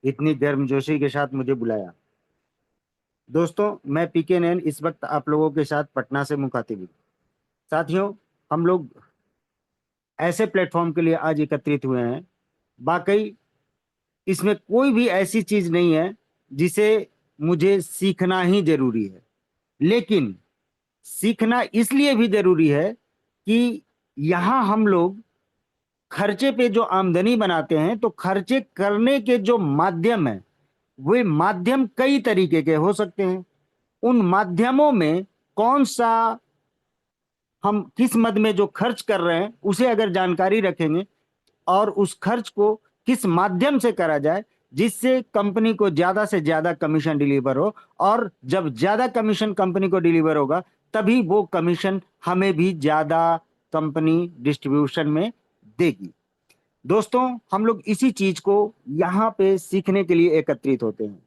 इतनी गर्मजोशी के साथ मुझे बुलाया। दोस्तों, मैं पीके नैन इस वक्त आप लोगों के साथ पटना से मुखातिब हूँ। साथियों, हम लोग ऐसे प्लेटफॉर्म के लिए आज एकत्रित हुए हैं। वाकई इसमें कोई भी ऐसी चीज नहीं है जिसे मुझे सीखना ही जरूरी है, लेकिन सीखना इसलिए भी जरूरी है कि यहां हम लोग खर्चे पे जो आमदनी बनाते हैं, तो खर्चे करने के जो माध्यम है, वे माध्यम कई तरीके के हो सकते हैं। उन माध्यमों में कौन सा, हम किस मद में जो खर्च कर रहे हैं उसे अगर जानकारी रखेंगे और उस खर्च को किस माध्यम से करा जाए जिससे कंपनी को ज्यादा से ज्यादा कमीशन डिलीवर हो, और जब ज्यादा कमीशन कंपनी को डिलीवर होगा तभी वो कमीशन हमें भी ज्यादा कंपनी डिस्ट्रीब्यूशन में देगी। दोस्तों, हम लोग इसी चीज को यहां पे सीखने के लिए एकत्रित होते हैं।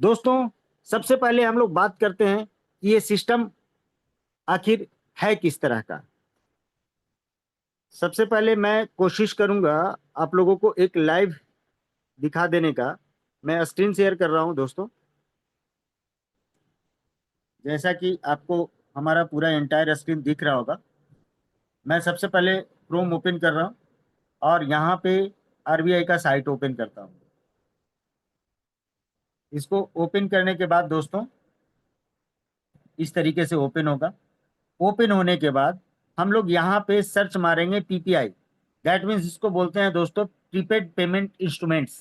दोस्तों, सबसे पहले हम लोग बात करते हैं कि ये सिस्टम आखिर है किस तरह का। सबसे पहले मैं कोशिश करूंगा आप लोगों को एक लाइव दिखा देने का। मैं स्क्रीन शेयर कर रहा हूं दोस्तों। जैसा कि आपको हमारा पूरा एंटायर स्क्रीन दिख रहा होगा, मैं सबसे पहले क्रोम ओपन कर रहा हूं और यहाँ पे आरबीआई का साइट ओपन करता हूं। इसको ओपन करने के बाद दोस्तों इस तरीके से ओपन होगा। ओपन होने के बाद हम लोग यहाँ पे सर्च मारेंगे पीपीआई। दैट मीन्स इसको बोलते हैं दोस्तों प्रीपेड पेमेंट इंस्ट्रूमेंट्स।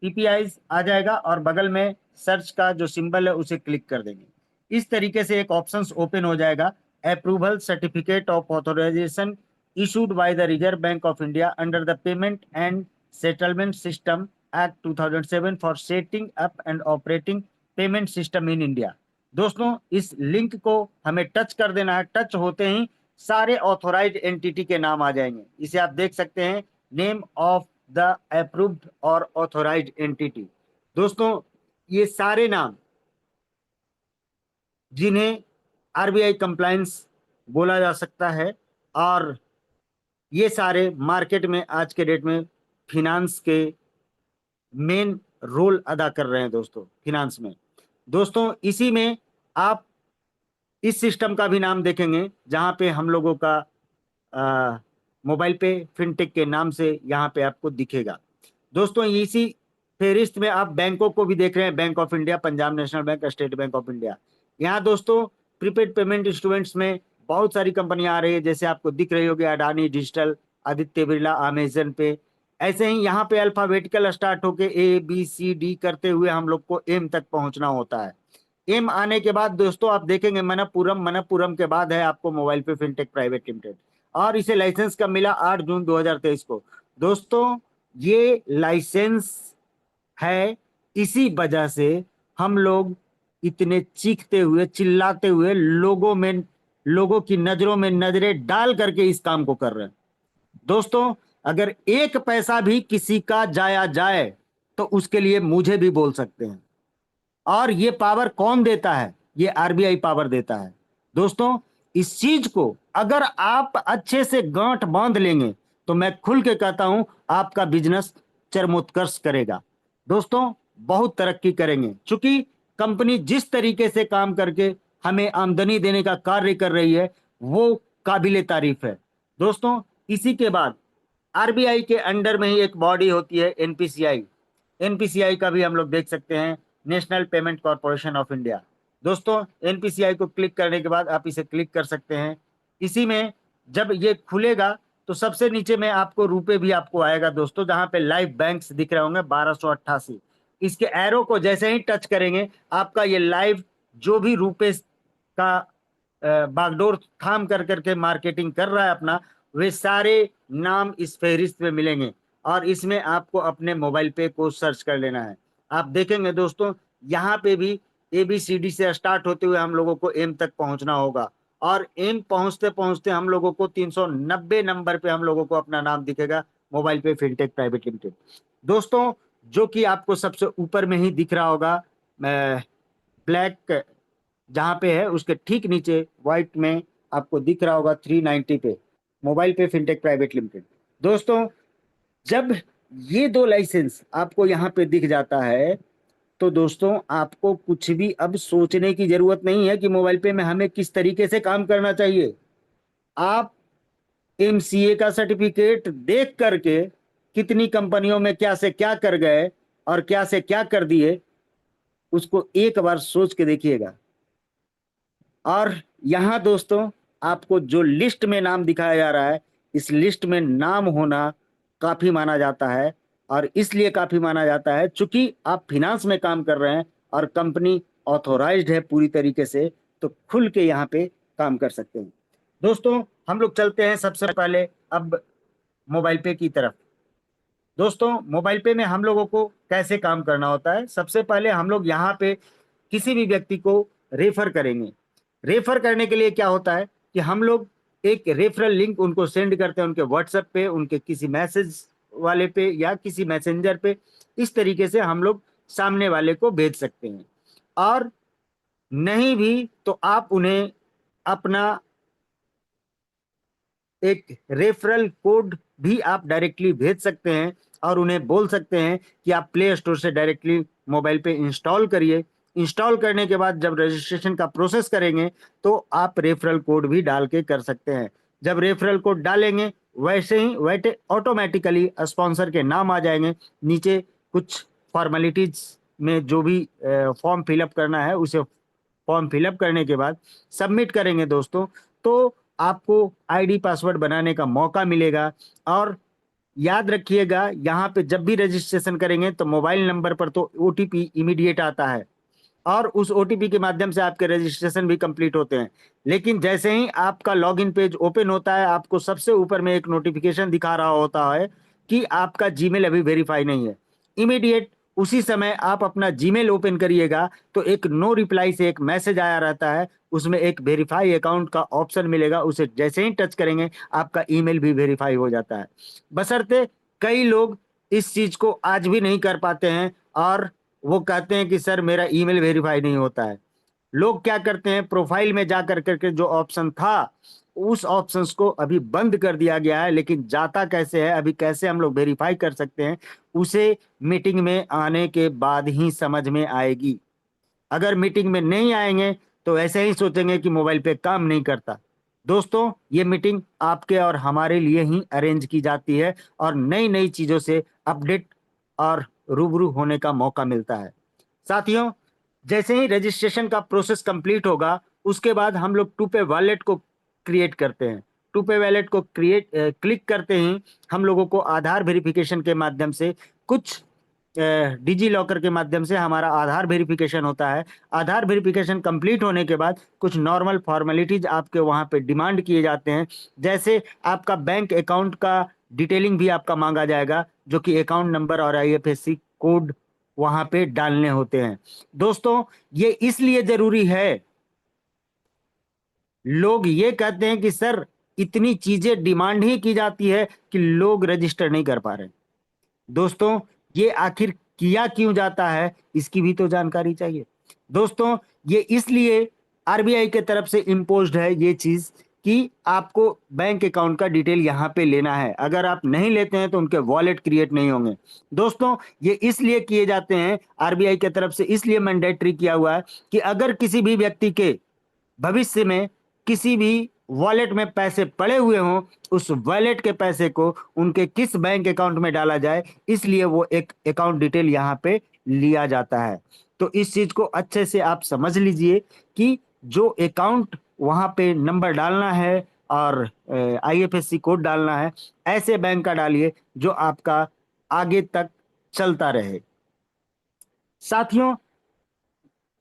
पीपीआई आ जाएगा और बगल में सर्च का जो सिंबल है उसे क्लिक कर देंगे। इस तरीके से एक ऑप्शंस ओपन हो जाएगा, approval certificate of authorization issued by the Reserve Bank of India under the Payment and Settlement System Act 2007 for setting up and operating payment system in India. दोस्तों, इस लिंक को हमें टच कर देना है। Touch होते ही सारे ऑथोराइज्ड एंटिटी के नाम आ जाएंगे। इसे आप देख सकते हैं, नेम ऑफ द अप्रूव्ड और ऑथोराइज्ड एंटिटी। दोस्तों, ये सारे नाम जिन्हें आरबीआई कंप्लायंस बोला जा सकता है, और ये सारे मार्केट में आज के डेट में फिनांस के मेन रोल अदा कर रहे हैं दोस्तों, फिनांस में। दोस्तों, इसी में आप इस सिस्टम का भी नाम देखेंगे जहां पे हम लोगों का मोबाइल पे फिनटेक के नाम से यहाँ पे आपको दिखेगा। दोस्तों, इसी फेरिस्त में आप बैंकों को भी देख रहे हैं, bank of India, Punjab national bank, state bank of India. यहाँ दोस्तों प्रीपेड पेमेंट इंस्ट्रूमेंट्स में बहुत सारी कंपनियां आ रही है, जैसे आपको दिख रही होगी अडानी डिजिटल, आदित्य बिरला, अमेजन पे। ऐसे ही यहाँ पे अल्फाबेटिकल स्टार्ट होके ABCD करते हुए हम लोग को एम तक पहुंचना होता है। एम आने के बाद दोस्तों आप देखेंगे मनप्पुरम, मनप्पुरम के बाद है आपको मोबाइल पे फिनटेक प्राइवेट लिमिटेड, और इसे लाइसेंस कब मिला? 8 जून 2023 को। दोस्तों, ये लाइसेंस है, इसी वजह से हम लोग इतने चीखते हुए चिल्लाते हुए लोगों की नजरों में नजरें डाल करके इस काम को कर रहे हैं। दोस्तों, अगर एक पैसा भी किसी का जाया जाए तो उसके लिए मुझे भी बोल सकते हैं। और ये पावर कौन देता है? ये आरबीआई पावर देता है। दोस्तों, इस चीज को अगर आप अच्छे से गांठ बांध लेंगे तो मैं खुल के कहता हूं आपका बिजनेस चरमोत्कर्ष करेगा। दोस्तों, बहुत तरक्की करेंगे, क्योंकि कंपनी जिस तरीके से काम करके हमें आमदनी देने का कार्य कर रही है वो काबिले तारीफ है। दोस्तों, इसी के बाद आरबीआई के अंडर में ही एक बॉडी होती है एनपीसीआई। एनपीसीआई का भी हम लोग देख सकते हैं, national payment corporation of India. दोस्तों, एनपीसीआई को क्लिक करने के बाद आप इसे क्लिक कर सकते हैं। इसी में जब ये खुलेगा तो सबसे नीचे में आपको रुपए भी आपको आएगा दोस्तों, जहां पे लाइव बैंक्स दिख रहे होंगे 1288। इसके एरो को जैसे ही टच करेंगे आपका ये लाइव जो भी रुपए का बागडोर थाम कर करके मार्केटिंग कर रहा है अपना, वे सारे नाम इस फहरिस्त में मिलेंगे, और इसमें आपको अपने मोबाइल पे को सर्च कर लेना है। आप देखेंगे दोस्तों, यहाँ पे भी ABCD से स्टार्ट होते हुए हम लोगों को एम तक पहुंचना होगा, और एम पहुंचते पहुंचते हम लोगों को 390 नंबर पे हम लोगों को अपना नाम दिखेगा, मोबाइल पे फिनटेक प्राइवेट लिमिटेड। दोस्तों, जो कि आपको सबसे ऊपर में ही दिख रहा होगा ब्लैक, जहां पे है उसके ठीक नीचे व्हाइट में आपको दिख रहा होगा 390 पे, मोबाइल पे फिनटेक प्राइवेट लिमिटेड। दोस्तों, जब ये दो लाइसेंस आपको यहाँ पे दिख जाता है, तो दोस्तों आपको कुछ भी अब सोचने की जरूरत नहीं है कि मोबाइल पे में हमें किस तरीके से काम करना चाहिए। आप एमसीए का सर्टिफिकेट देख करके कितनी कंपनियों में क्या से क्या कर गए और क्या से क्या कर दिए, उसको एक बार सोच के देखिएगा। और यहाँ दोस्तों आपको जो लिस्ट में नाम दिखाया जा रहा है, इस लिस्ट में नाम होना काफी माना जाता है। और इसलिए काफी माना जाता है चूंकि आप फिनांस में काम कर रहे हैं और कंपनी ऑथोराइज्ड है पूरी तरीके से, तो खुल के यहाँ पे काम कर सकते हैं। दोस्तों हम लोग चलते हैं सबसे पहले अब मोबाइल पे की तरफ। दोस्तों मोबाइल पे में हम लोगों को कैसे काम करना होता है, सबसे पहले हम लोग यहाँ पे किसी भी व्यक्ति को रेफर करेंगे। रेफर करने के लिए क्या होता है कि हम लोग एक रेफरल लिंक उनको सेंड करते हैं, उनके व्हाट्सएप पे, उनके किसी मैसेज वाले पे या किसी मैसेंजर पे। इस तरीके से हम लोग सामने वाले को भेज सकते हैं। और नहीं भी तो आप उन्हें अपना एक रेफरल कोड भी आप डायरेक्टली भेज सकते हैं और उन्हें बोल सकते हैं कि आप प्ले स्टोर से डायरेक्टली मोबाइल पे इंस्टॉल करिए। इंस्टॉल करने के बाद जब रजिस्ट्रेशन का प्रोसेस करेंगे तो आप रेफरल कोड भी डाल के कर सकते हैं। जब रेफरल कोड डालेंगे वैसे ही वैसे ऑटोमेटिकली स्पॉन्सर के नाम आ जाएंगे नीचे। कुछ फॉर्मेलिटीज में जो भी फॉर्म फिलअप करना है उसे फॉर्म फिलअप करने के बाद सबमिट करेंगे दोस्तों, तो आपको आईडी पासवर्ड बनाने का मौका मिलेगा। और याद रखिएगा यहाँ पे जब भी रजिस्ट्रेशन करेंगे तो मोबाइल नंबर पर तो ओटीपी इमीडिएट आता है और उस ओटीपी के माध्यम से आपके रजिस्ट्रेशन भी कंप्लीट होते हैं। लेकिन जैसे ही आपका लॉगिन पेज ओपन होता है, आपको सबसे ऊपर में एक नोटिफिकेशन दिखा रहा होता है कि आपका जीमेल अभी वेरीफाई नहीं है। इमीडिएट उसी समय आप अपना जीमेल ओपन करिएगा तो एक नो रिप्लाई से एक मैसेज आया रहता है, उसमें एक वेरीफाई अकाउंट का ऑप्शन मिलेगा, उसे जैसे ही टच करेंगे आपका ईमेल भी वेरीफाई हो जाता है। बशर्ते कई लोग इस चीज को आज भी नहीं कर पाते हैं और वो कहते हैं कि सर मेरा ईमेल वेरीफाई नहीं होता है। लोग क्या करते हैं, प्रोफाइल में जा कर करके जो ऑप्शन था उस ऑप्शंस को अभी बंद कर दिया गया है, लेकिन जाता कैसे है, अभी कैसे हम लोग वेरीफाई कर सकते हैं, उसे मीटिंग में आने के बाद ही समझ में आएगी। अगर मीटिंग में नहीं आएंगे तो ऐसे ही सोचेंगे कि मोबाइल पे काम नहीं करता। दोस्तों ये मीटिंग आपके और हमारे लिए ही अरेंज की जाती है और नई नई चीजों से अपडेट और रूबरू होने का मौका मिलता है। साथियों जैसे ही रजिस्ट्रेशन का प्रोसेस कंप्लीट होगा उसके बाद हम लोग टू पे वॉलेट को क्रिएट करते हैं। टू पे वॉलेट को क्लिक करते ही हम लोगों को आधार वेरिफिकेशन के माध्यम से कुछ डिजी लॉकर के माध्यम से हमारा आधार वेरिफिकेशन होता है। आधार वेरिफिकेशन कंप्लीट होने के बाद कुछ नॉर्मल फॉर्मेलिटीज आपके वहां पे डिमांड किए जाते हैं, जैसे आपका बैंक अकाउंट का डिटेलिंग भी आपका मांगा जाएगा, जो कि अकाउंट नंबर और आईएफएससी कोड वहां पे डालने होते हैं। दोस्तों ये इसलिए जरूरी है, लोग ये कहते हैं कि सर इतनी चीजें डिमांड ही की जाती है कि लोग रजिस्टर नहीं कर पा रहे। दोस्तों ये आखिर किया क्यों जाता है इसकी भी तो जानकारी चाहिए। दोस्तों ये इसलिए आरबीआई के तरफ से इम्पोज्ड है ये चीज कि आपको बैंक अकाउंट का डिटेल यहाँ पे लेना है। अगर आप नहीं लेते हैं तो उनके वॉलेट क्रिएट नहीं होंगे। दोस्तों ये इसलिए किए जाते हैं आरबीआई के तरफ से, इसलिए मैंडेटरी किया हुआ है कि अगर किसी भी व्यक्ति के भविष्य में किसी भी वॉलेट में पैसे पड़े हुए हों, उस वॉलेट के पैसे को उनके किस बैंक अकाउंट में डाला जाए, इसलिए वो एक अकाउंट डिटेल यहाँ पे लिया जाता है। तो इस चीज को अच्छे से आप समझ लीजिए कि जो अकाउंट वहां पे नंबर डालना है और आईएफएससी कोड डालना है, ऐसे बैंक का डालिए जो आपका आगे तक चलता रहे। साथियों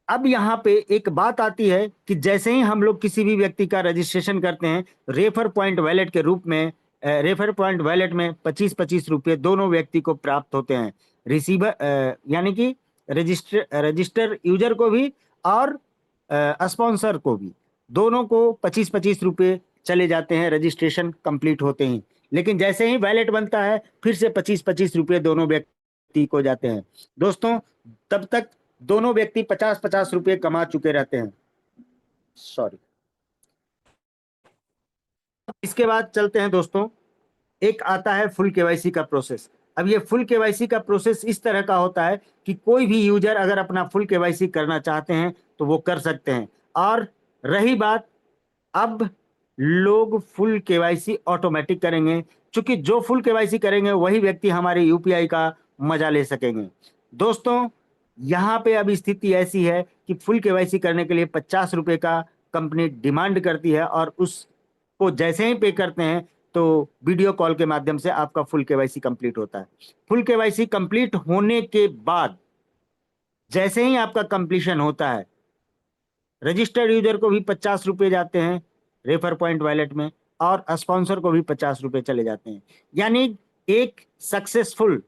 अब यहाँ पे एक बात आती है कि जैसे ही हम लोग किसी भी व्यक्ति का रजिस्ट्रेशन करते हैं रेफर पॉइंट वैलेट के रूप में, रेफर पॉइंट वैलेट में 25-25 रुपये दोनों व्यक्ति को प्राप्त होते हैं। रिसीवर यानी कि रजिस्टर रजिस्टर यूजर को भी और स्पॉन्सर को भी, दोनों को 25-25 रुपये चले जाते हैं रजिस्ट्रेशन कंप्लीट होते ही। लेकिन जैसे ही वैलेट बनता है फिर से 25-25 रुपये दोनों व्यक्ति को जाते हैं। दोस्तों तब तक दोनों व्यक्ति 50-50 रुपये कमा चुके रहते हैं। सॉरी। इसके बाद चलते हैं दोस्तों, एक आता है फुल केवाईसी का प्रोसेस। अब ये फुल केवाईसी का प्रोसेस इस तरह का होता है कि कोई भी यूजर अगर अपना फुल केवाईसी करना चाहते हैं तो वो कर सकते हैं। और रही बात, अब लोग फुल केवाईसी ऑटोमेटिक करेंगे, क्योंकि जो फुल केवाईसी करेंगे वही व्यक्ति हमारे यूपीआई का मजा ले सकेंगे। दोस्तों, यहाँ पे अब स्थिति ऐसी है कि फुल केवाईसी करने के लिए 50 रुपए का कंपनी डिमांड करती है, और उसको जैसे ही पे करते हैं तो वीडियो कॉल के माध्यम से आपका फुल केवाईसी कंप्लीट होता है। फुल केवाईसी कंप्लीट होने के बाद जैसे ही आपका कंप्लीशन होता है, रजिस्टर्ड यूजर को भी 50 रुपए जाते हैं रेफर पॉइंट वॉलेट में, और स्पॉन्सर को भी 50 रुपए चले जाते हैं। यानी एक सक्सेसफुल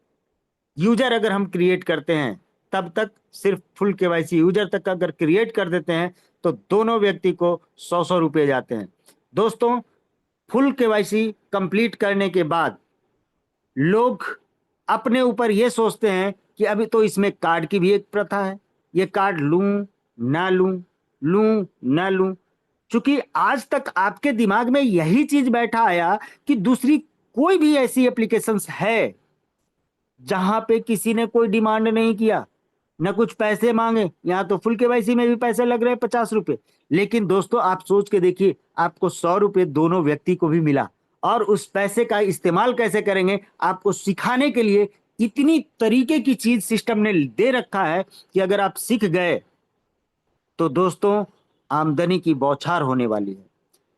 यूजर अगर हम क्रिएट करते हैं, तब तक सिर्फ फुल केवाईसी यूजर तक अगर क्रिएट कर देते हैं तो दोनों व्यक्ति को 100 रुपए जाते हैं। दोस्तों, फुल केवाईसी कंप्लीट करने के बाद लोग अपने ऊपर ये सोचते हैं कि अभी तो इसमें कार्ड की भी एक प्रथा है, ये कार्ड लूं ना लूं, लूं ना लूं। क्योंकि आज तक आपके दिमाग में यही चीज बैठा आया कि दूसरी कोई भी ऐसी एप्लीकेशंस है जहां पे किसी ने कोई डिमांड नहीं किया, न कुछ पैसे मांगे। यहाँ तो फुल केवाईसी में भी पैसे लग रहे हैं 50 रुपए। लेकिन दोस्तों, आप सोच के देखिए, आपको 100 रुपए दोनों व्यक्ति को भी मिला, और उस पैसे का इस्तेमाल कैसे करेंगे आपको सिखाने के लिए इतनी तरीके की चीज सिस्टम ने दे रखा है कि अगर आप सीख गए तो दोस्तों आमदनी की बौछार होने वाली है।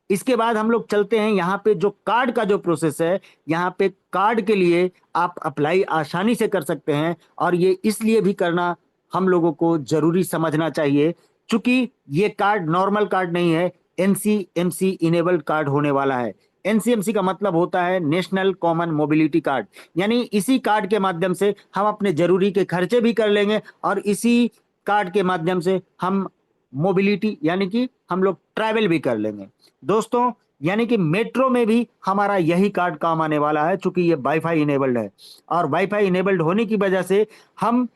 इसके बाद हम लोग चलते हैं यहाँ पे जो कार्ड का जो प्रोसेस है। यहाँ पे कार्ड के लिए आप अप्लाई आसानी से कर सकते हैं, और ये इसलिए भी करना हम लोगों को जरूरी समझना चाहिए क्योंकि ये कार्ड नॉर्मल कार्ड नहीं है, एनसीएमसी इनेबल्ड कार्ड होने वाला है। एनसीएमसी का मतलब होता है नेशनल कॉमन मोबिलिटी कार्ड। यानी इसी कार्ड के माध्यम से हम अपने जरूरी के खर्चे भी कर लेंगे, और इसी कार्ड के माध्यम से हम मोबिलिटी यानी कि हम लोग ट्रैवल भी कर लेंगे। दोस्तों, यानी कि मेट्रो में भी हमारा यही कार्ड काम आने वाला है, चूंकि ये वाईफाई इनेबल्ड है। और वाईफाई इनेबल्ड होने की वजह से हम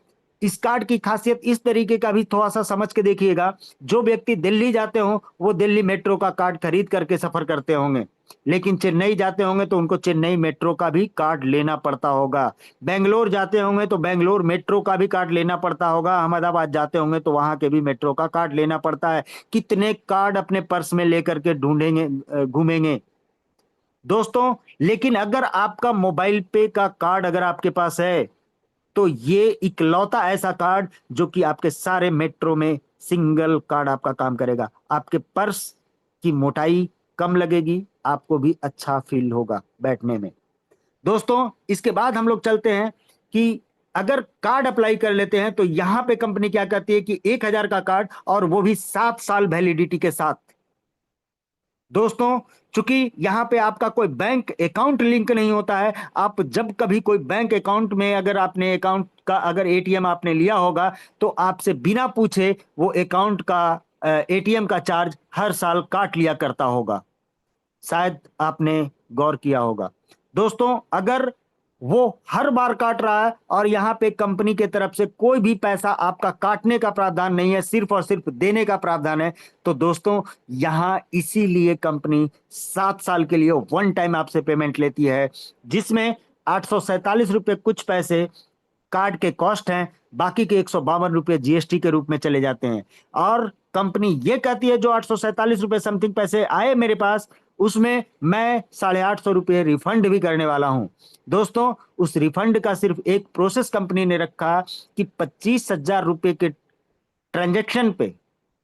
इस कार्ड की खासियत इस तरीके का भी थोड़ा सा समझ के देखिएगा। जो व्यक्ति दिल्ली जाते हो वो दिल्ली मेट्रो का कार्ड खरीद करके सफर करते होंगे, लेकिन चेन्नई जाते होंगे तो उनको चेन्नई मेट्रो का भी कार्ड लेना पड़ता होगा। बेंगलोर जाते होंगे तो बेंगलोर मेट्रो का भी कार्ड लेना पड़ता होगा। अहमदाबाद जाते होंगे तो वहां के भी मेट्रो का कार्ड लेना पड़ता है। कितने कार्ड अपने पर्स में लेकर के ढूंढेंगे, घूमेंगे दोस्तों। लेकिन अगर आपका मोबाइल पे का कार्ड अगर आपके पास है तो ये इकलौता ऐसा कार्ड जो कि आपके सारे मेट्रो में सिंगल कार्ड आपका काम करेगा। आपके पर्स की मोटाई कम लगेगी, आपको भी अच्छा फील होगा बैठने में। दोस्तों, इसके बाद हम लोग चलते हैं कि अगर कार्ड अप्लाई कर लेते हैं तो यहां पे कंपनी क्या कहती है कि 1,000 का कार्ड, और वो भी 7 साल वैलिडिटी के साथ। दोस्तों, चूंकि यहां पे आपका कोई बैंक अकाउंट लिंक नहीं होता है, आप जब कभी कोई बैंक अकाउंट में अगर आपने अकाउंट का अगर एटीएम आपने लिया होगा तो आपसे बिना पूछे वो अकाउंट का एटीएम का चार्ज हर साल काट लिया करता होगा। शायद आपने गौर किया होगा। दोस्तों, अगर वो हर बार काट रहा है और यहां पे कंपनी के तरफ से कोई भी पैसा आपका काटने का प्रावधान नहीं है, सिर्फ और सिर्फ देने का प्रावधान है, तो दोस्तों यहां इसीलिए कंपनी 7 साल के लिए वन टाइम आपसे पेमेंट लेती है, जिसमें 847 रुपए कुछ पैसे कार्ड के कॉस्ट हैं, बाकी के 152 रुपए जीएसटी के रूप में चले जाते हैं। और कंपनी ये कहती है जो 847 रुपए समथिंग पैसे आए मेरे पास, उसमें मैं 850 रुपए रिफंड भी करने वाला हूं। दोस्तों, उस रिफंड का सिर्फ एक प्रोसेस कंपनी ने रखा कि 25,000 रुपए के ट्रांजेक्शन पे,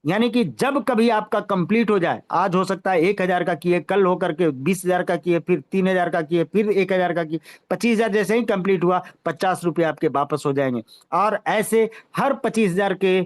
यानी कि जब कभी आपका कंप्लीट हो जाए, आज हो सकता है 1,000 का किए, कल होकर के 20,000 का किए, फिर 3,000 का किए, फिर 1,000 का किए, 25,000 जैसे ही कंप्लीट हुआ 50 रुपए आपके वापस हो जाएंगे। और ऐसे हर 25,000 के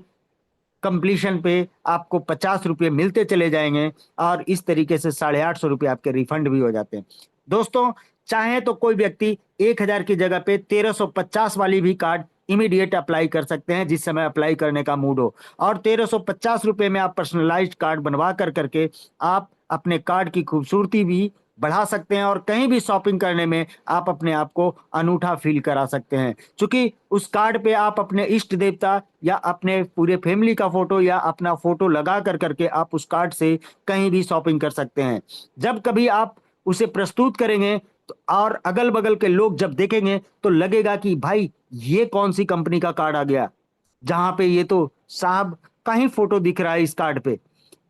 कंप्लीशन पे आपको 50 रुपए मिलते चले जाएंगे, और इस तरीके से 850 रुपए आपके रिफंड भी हो जाते हैं। दोस्तों, चाहे तो कोई व्यक्ति 1,000 की जगह पे 1,350 वाली भी कार्ड इमीडिएट अप्लाई कर सकते हैं, जिस समय अप्लाई करने का मूड हो। और 1,350 रुपए में आप पर्सनलाइज्ड कार्ड बनवा कर करके आप अपने कार्ड की खूबसूरती भी बढ़ा सकते हैं, और कहीं भी शॉपिंग करने में आप अपने आप को अनूठा फील करा सकते हैं, क्योंकि उस कार्ड पे आप अपने इष्ट देवता या अपने पूरे फैमिली का फोटो या अपना फोटो लगा कर करके आप उस कार्ड से कहीं भी शॉपिंग कर सकते हैं। जब कभी आप उसे प्रस्तुत करेंगे और अगल बगल के लोग जब देखेंगे तो लगेगा कि भाई ये कौन सी कंपनी का कार्ड आ गया, जहां पे ये तो साहब का ही फोटो दिख रहा है इस कार्ड पे।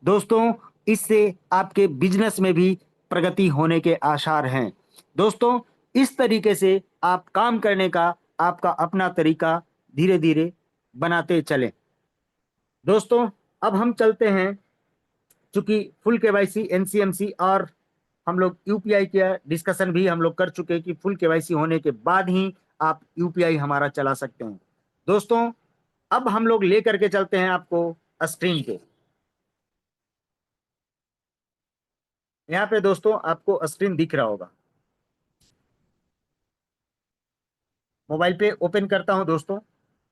दोस्तों, इससे आपके बिजनेस में भी प्रगति होने के आसार हैं। दोस्तों, इस तरीके से आप काम करने का आपका अपना तरीका धीरे धीरे बनाते चलें। दोस्तों, अब हम चलते हैं, चूंकि फुल केवाईसी, एनसीएमसी और हम लोग यूपीआई का डिस्कशन भी हम लोग कर चुके हैं कि फुल केवाईसी होने के बाद ही आप यूपीआई हमारा चला सकते हैं। दोस्तों, अब हम लोग लेकर के चलते हैं आपको स्क्रीन पे। यहाँ पे दोस्तों आपको स्क्रीन दिख रहा होगा, मोबाइल पे ओपन करता हूं दोस्तों।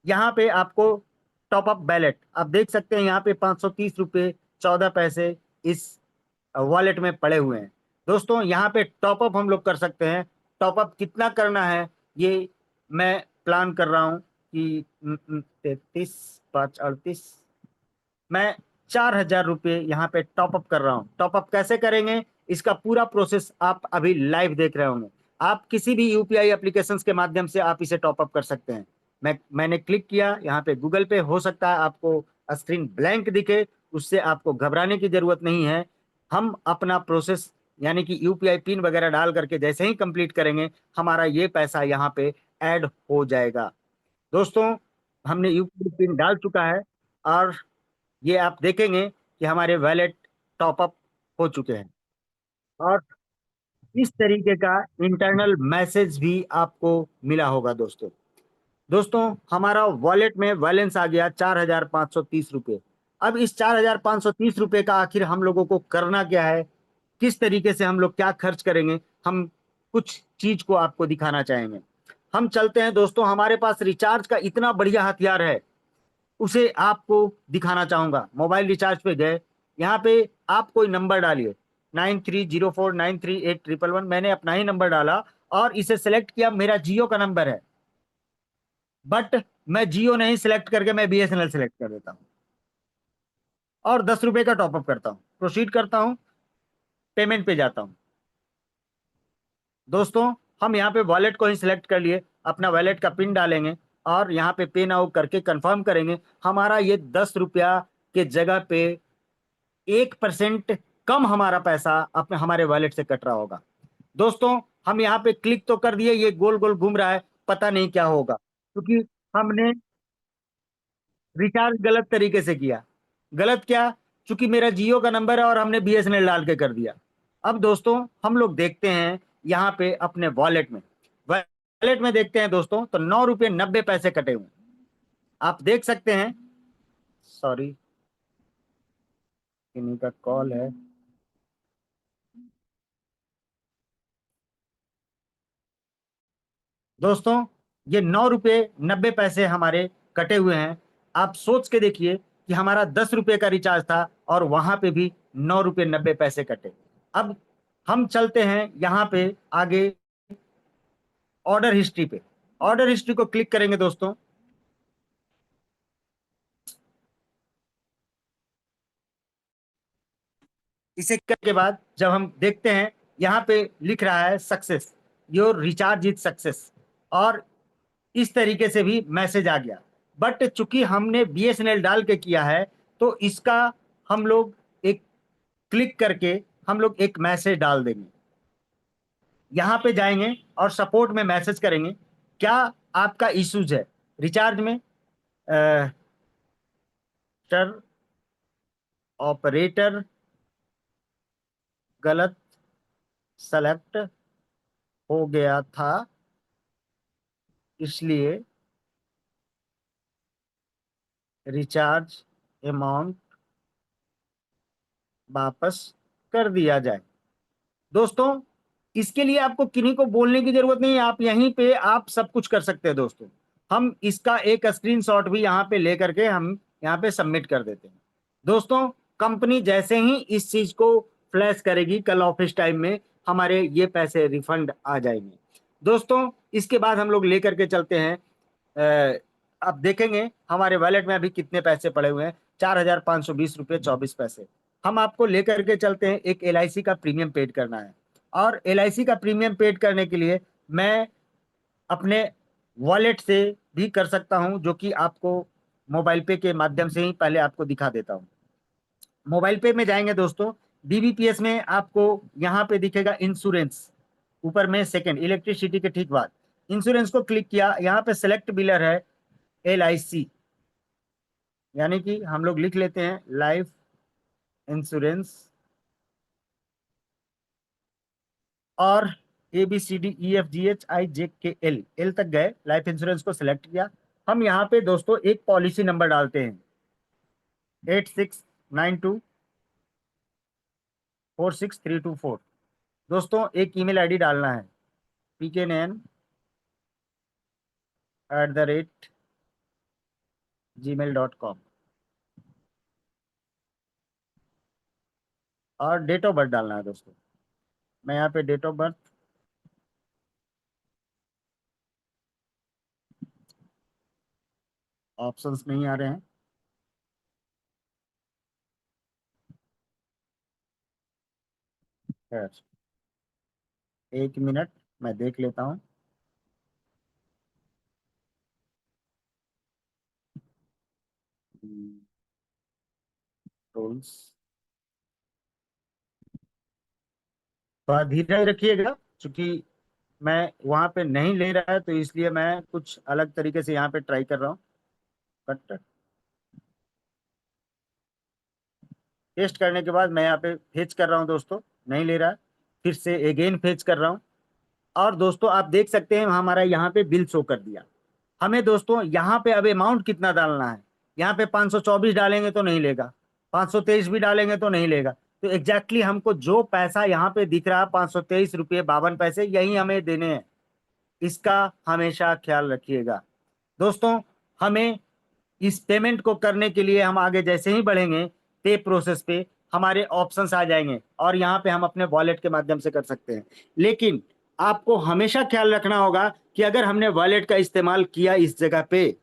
यहाँ पे आपको टॉप अप बैलेट आप देख सकते हैं, यहाँ पे 530 रुपये 14 पैसे इस वॉलेट में पड़े हुए हैं। दोस्तों, यहाँ पे टॉप अप हम लोग कर सकते हैं। टॉप अप कितना करना है ये मैं प्लान कर रहा हूँ कि 33 5 38, मैं 4,000 रुपये यहाँ पे टॉप अप कर रहा हूँ। टॉप अप कैसे करेंगे इसका पूरा प्रोसेस आप अभी लाइव देख रहे होंगे। आप किसी भी यूपीआई एप्लीकेशंस के माध्यम से आप इसे टॉप अप कर सकते हैं। मैंने क्लिक किया यहाँ पे गूगल पे, हो सकता है आपको स्क्रीन ब्लैंक दिखे, उससे आपको घबराने की जरूरत नहीं है। हम अपना प्रोसेस यानी कि यूपीआई पिन वगैरह डाल करके जैसे ही कंप्लीट करेंगे हमारा ये पैसा यहाँ पे ऐड हो जाएगा। दोस्तों, हमने यूपीआई पिन डाल चुका है और ये आप देखेंगे कि हमारे वैलेट टॉप अप हो चुके हैं और इस तरीके का इंटरनल मैसेज भी आपको मिला होगा। दोस्तों, हमारा वॉलेट में बैलेंस आ गया 4,530 रुपये। अब इस 4,530 रुपये का आखिर हम लोगों को करना क्या है, किस तरीके से हम लोग क्या खर्च करेंगे, हम कुछ चीज को आपको दिखाना चाहेंगे। हम चलते हैं दोस्तों, हमारे पास रिचार्ज का इतना बढ़िया हथियार है, उसे आपको दिखाना चाहूंगा। मोबाइल रिचार्ज पे गए, यहाँ पे आप कोई नंबर डालिए, 9304938111। मैंने अपना ही नंबर डाला और इसे सेलेक्ट किया, मेरा जियो का नंबर है, बट मैं जियो नहीं सिलेक्ट करके मैं बीएसएनएल सेलेक्ट कर देता हूँ और 10 रुपए का टॉपअप करता हूँ, प्रोसीड करता हूँ, पेमेंट पे जाता हूँ। दोस्तों, हम यहाँ पे वॉलेट को ही सिलेक्ट कर लिए, अपना वॉलेट का पिन डालेंगे और यहाँ पे पे नाउ करके कंफर्म करेंगे। हमारा ये 10 रुपया के जगह पे 1% कम हमारा पैसा अपने हमारे वॉलेट से कट रहा होगा। दोस्तों, हम यहाँ पे क्लिक तो कर दिए, ये गोल गोल घूम रहा है, पता नहीं क्या होगा, क्योंकि हमने रिचार्ज गलत तरीके से किया। गलत क्या, चूंकि मेरा जियो का नंबर है और हमने बीएसएनएल डाल के कर दिया। अब दोस्तों, हम लोग देखते हैं यहाँ पे अपने वॉलेट में देखते हैं दोस्तों, तो 9 रुपये 90 पैसे कटे हुए हैं। आप देख सकते हैं, सॉरी किन्हीं का कॉल है। दोस्तों, ये 9 रुपये 90 पैसे हमारे कटे हुए हैं। आप सोच के देखिए कि हमारा 10 रुपये का रिचार्ज था और वहां पे भी 9 रुपये 90 पैसे कटे। अब हम चलते हैं यहाँ पे आगे ऑर्डर हिस्ट्री पे। ऑर्डर हिस्ट्री को क्लिक करेंगे दोस्तों। इसे करने के बाद जब हम देखते हैं, यहाँ पे लिख रहा है success, your recharge is success, और इस तरीके से भी मैसेज आ गया। बट चूंकि हमने बीएसएनएल डाल के किया है, तो इसका हम लोग एक क्लिक करके हम लोग एक मैसेज डाल देंगे। यहाँ पे जाएंगे और सपोर्ट में मैसेज करेंगे, क्या आपका इश्यूज है रिचार्ज में, सर ऑपरेटर गलत सेलेक्ट हो गया था, इसलिए रिचार्ज अमाउंट वापस कर दिया जाए। दोस्तों, इसके लिए आपको किन्हीं को बोलने की जरूरत नहीं है, आप यहीं पे आप सब कुछ कर सकते हैं। दोस्तों, हम इसका एक स्क्रीनशॉट भी यहाँ पे लेकर के हम यहाँ पे सबमिट कर देते हैं। दोस्तों, कंपनी जैसे ही इस चीज को फ्लैश करेगी कल ऑफिस टाइम में, हमारे ये पैसे रिफंड आ जाएंगे। दोस्तों, इसके बाद हम लोग लेकर के चलते हैं, अब देखेंगे हमारे वॉलेट में अभी कितने पैसे पड़े हुए हैं, 4,520 रुपये 24 पैसे। हम आपको लेकर के चलते हैं, एक एलआईसी का प्रीमियम पेड करना है। और LIC का प्रीमियम पेड करने के लिए मैं अपने वॉलेट से भी कर सकता हूं, जो कि आपको मोबाइल पे के माध्यम से ही पहले आपको दिखा देता हूं। मोबाइल पे में जाएंगे दोस्तों, BBPS में आपको यहाँ पे दिखेगा इंश्योरेंस, ऊपर में सेकंड इलेक्ट्रिसिटी के ठीक बाद इंश्योरेंस को क्लिक किया। यहाँ पे सेलेक्ट बिलर है LIC, यानी कि हम लोग लिख लेते हैं लाइफ इंश्योरेंस, और ABCDEFGHIJKL एल तक गए, लाइफ इंश्योरेंस को सिलेक्ट किया। हम यहाँ पे दोस्तों एक पॉलिसी नंबर डालते हैं 8692463324। दोस्तों एक ईमेल आईडी डालना है pknan@gmail.com, और डेट ऑफ बर्थ डालना है दोस्तों। मैं यहाँ पे डेट ऑफ बर्थ ऑप्शंस नहीं आ रहे हैं, खैर एक मिनट मैं देख लेता हूँ। टूल्स, थोड़ा धीरे रखिएगा, क्योंकि मैं वहां पे नहीं ले रहा है, तो इसलिए मैं कुछ अलग तरीके से यहाँ पे ट्राई कर रहा हूँ। बट टेस्ट करने के बाद मैं यहाँ पे फेच कर रहा हूँ दोस्तों, नहीं ले रहा है, फिर से अगेन फेच कर रहा हूँ। और दोस्तों आप देख सकते हैं हमारा यहाँ पे बिल शो कर दिया। हमें दोस्तों यहाँ पे अब अमाउंट कितना डालना है, यहाँ पे 524 डालेंगे तो नहीं लेगा, 523 भी डालेंगे तो नहीं लेगा। तो एग्जैक्टली हमको जो पैसा यहाँ पे दिख रहा है 523 रुपये 52 पैसे, यही हमें देने हैं। इसका हमेशा ख्याल रखिएगा दोस्तों। हमें इस पेमेंट को करने के लिए हम आगे जैसे ही बढ़ेंगे, पे प्रोसेस पे हमारे ऑप्शंस आ जाएंगे, और यहाँ पे हम अपने वॉलेट के माध्यम से कर सकते हैं। लेकिन आपको हमेशा ख्याल रखना होगा कि अगर हमने वॉलेट का इस्तेमाल किया इस जगह पे,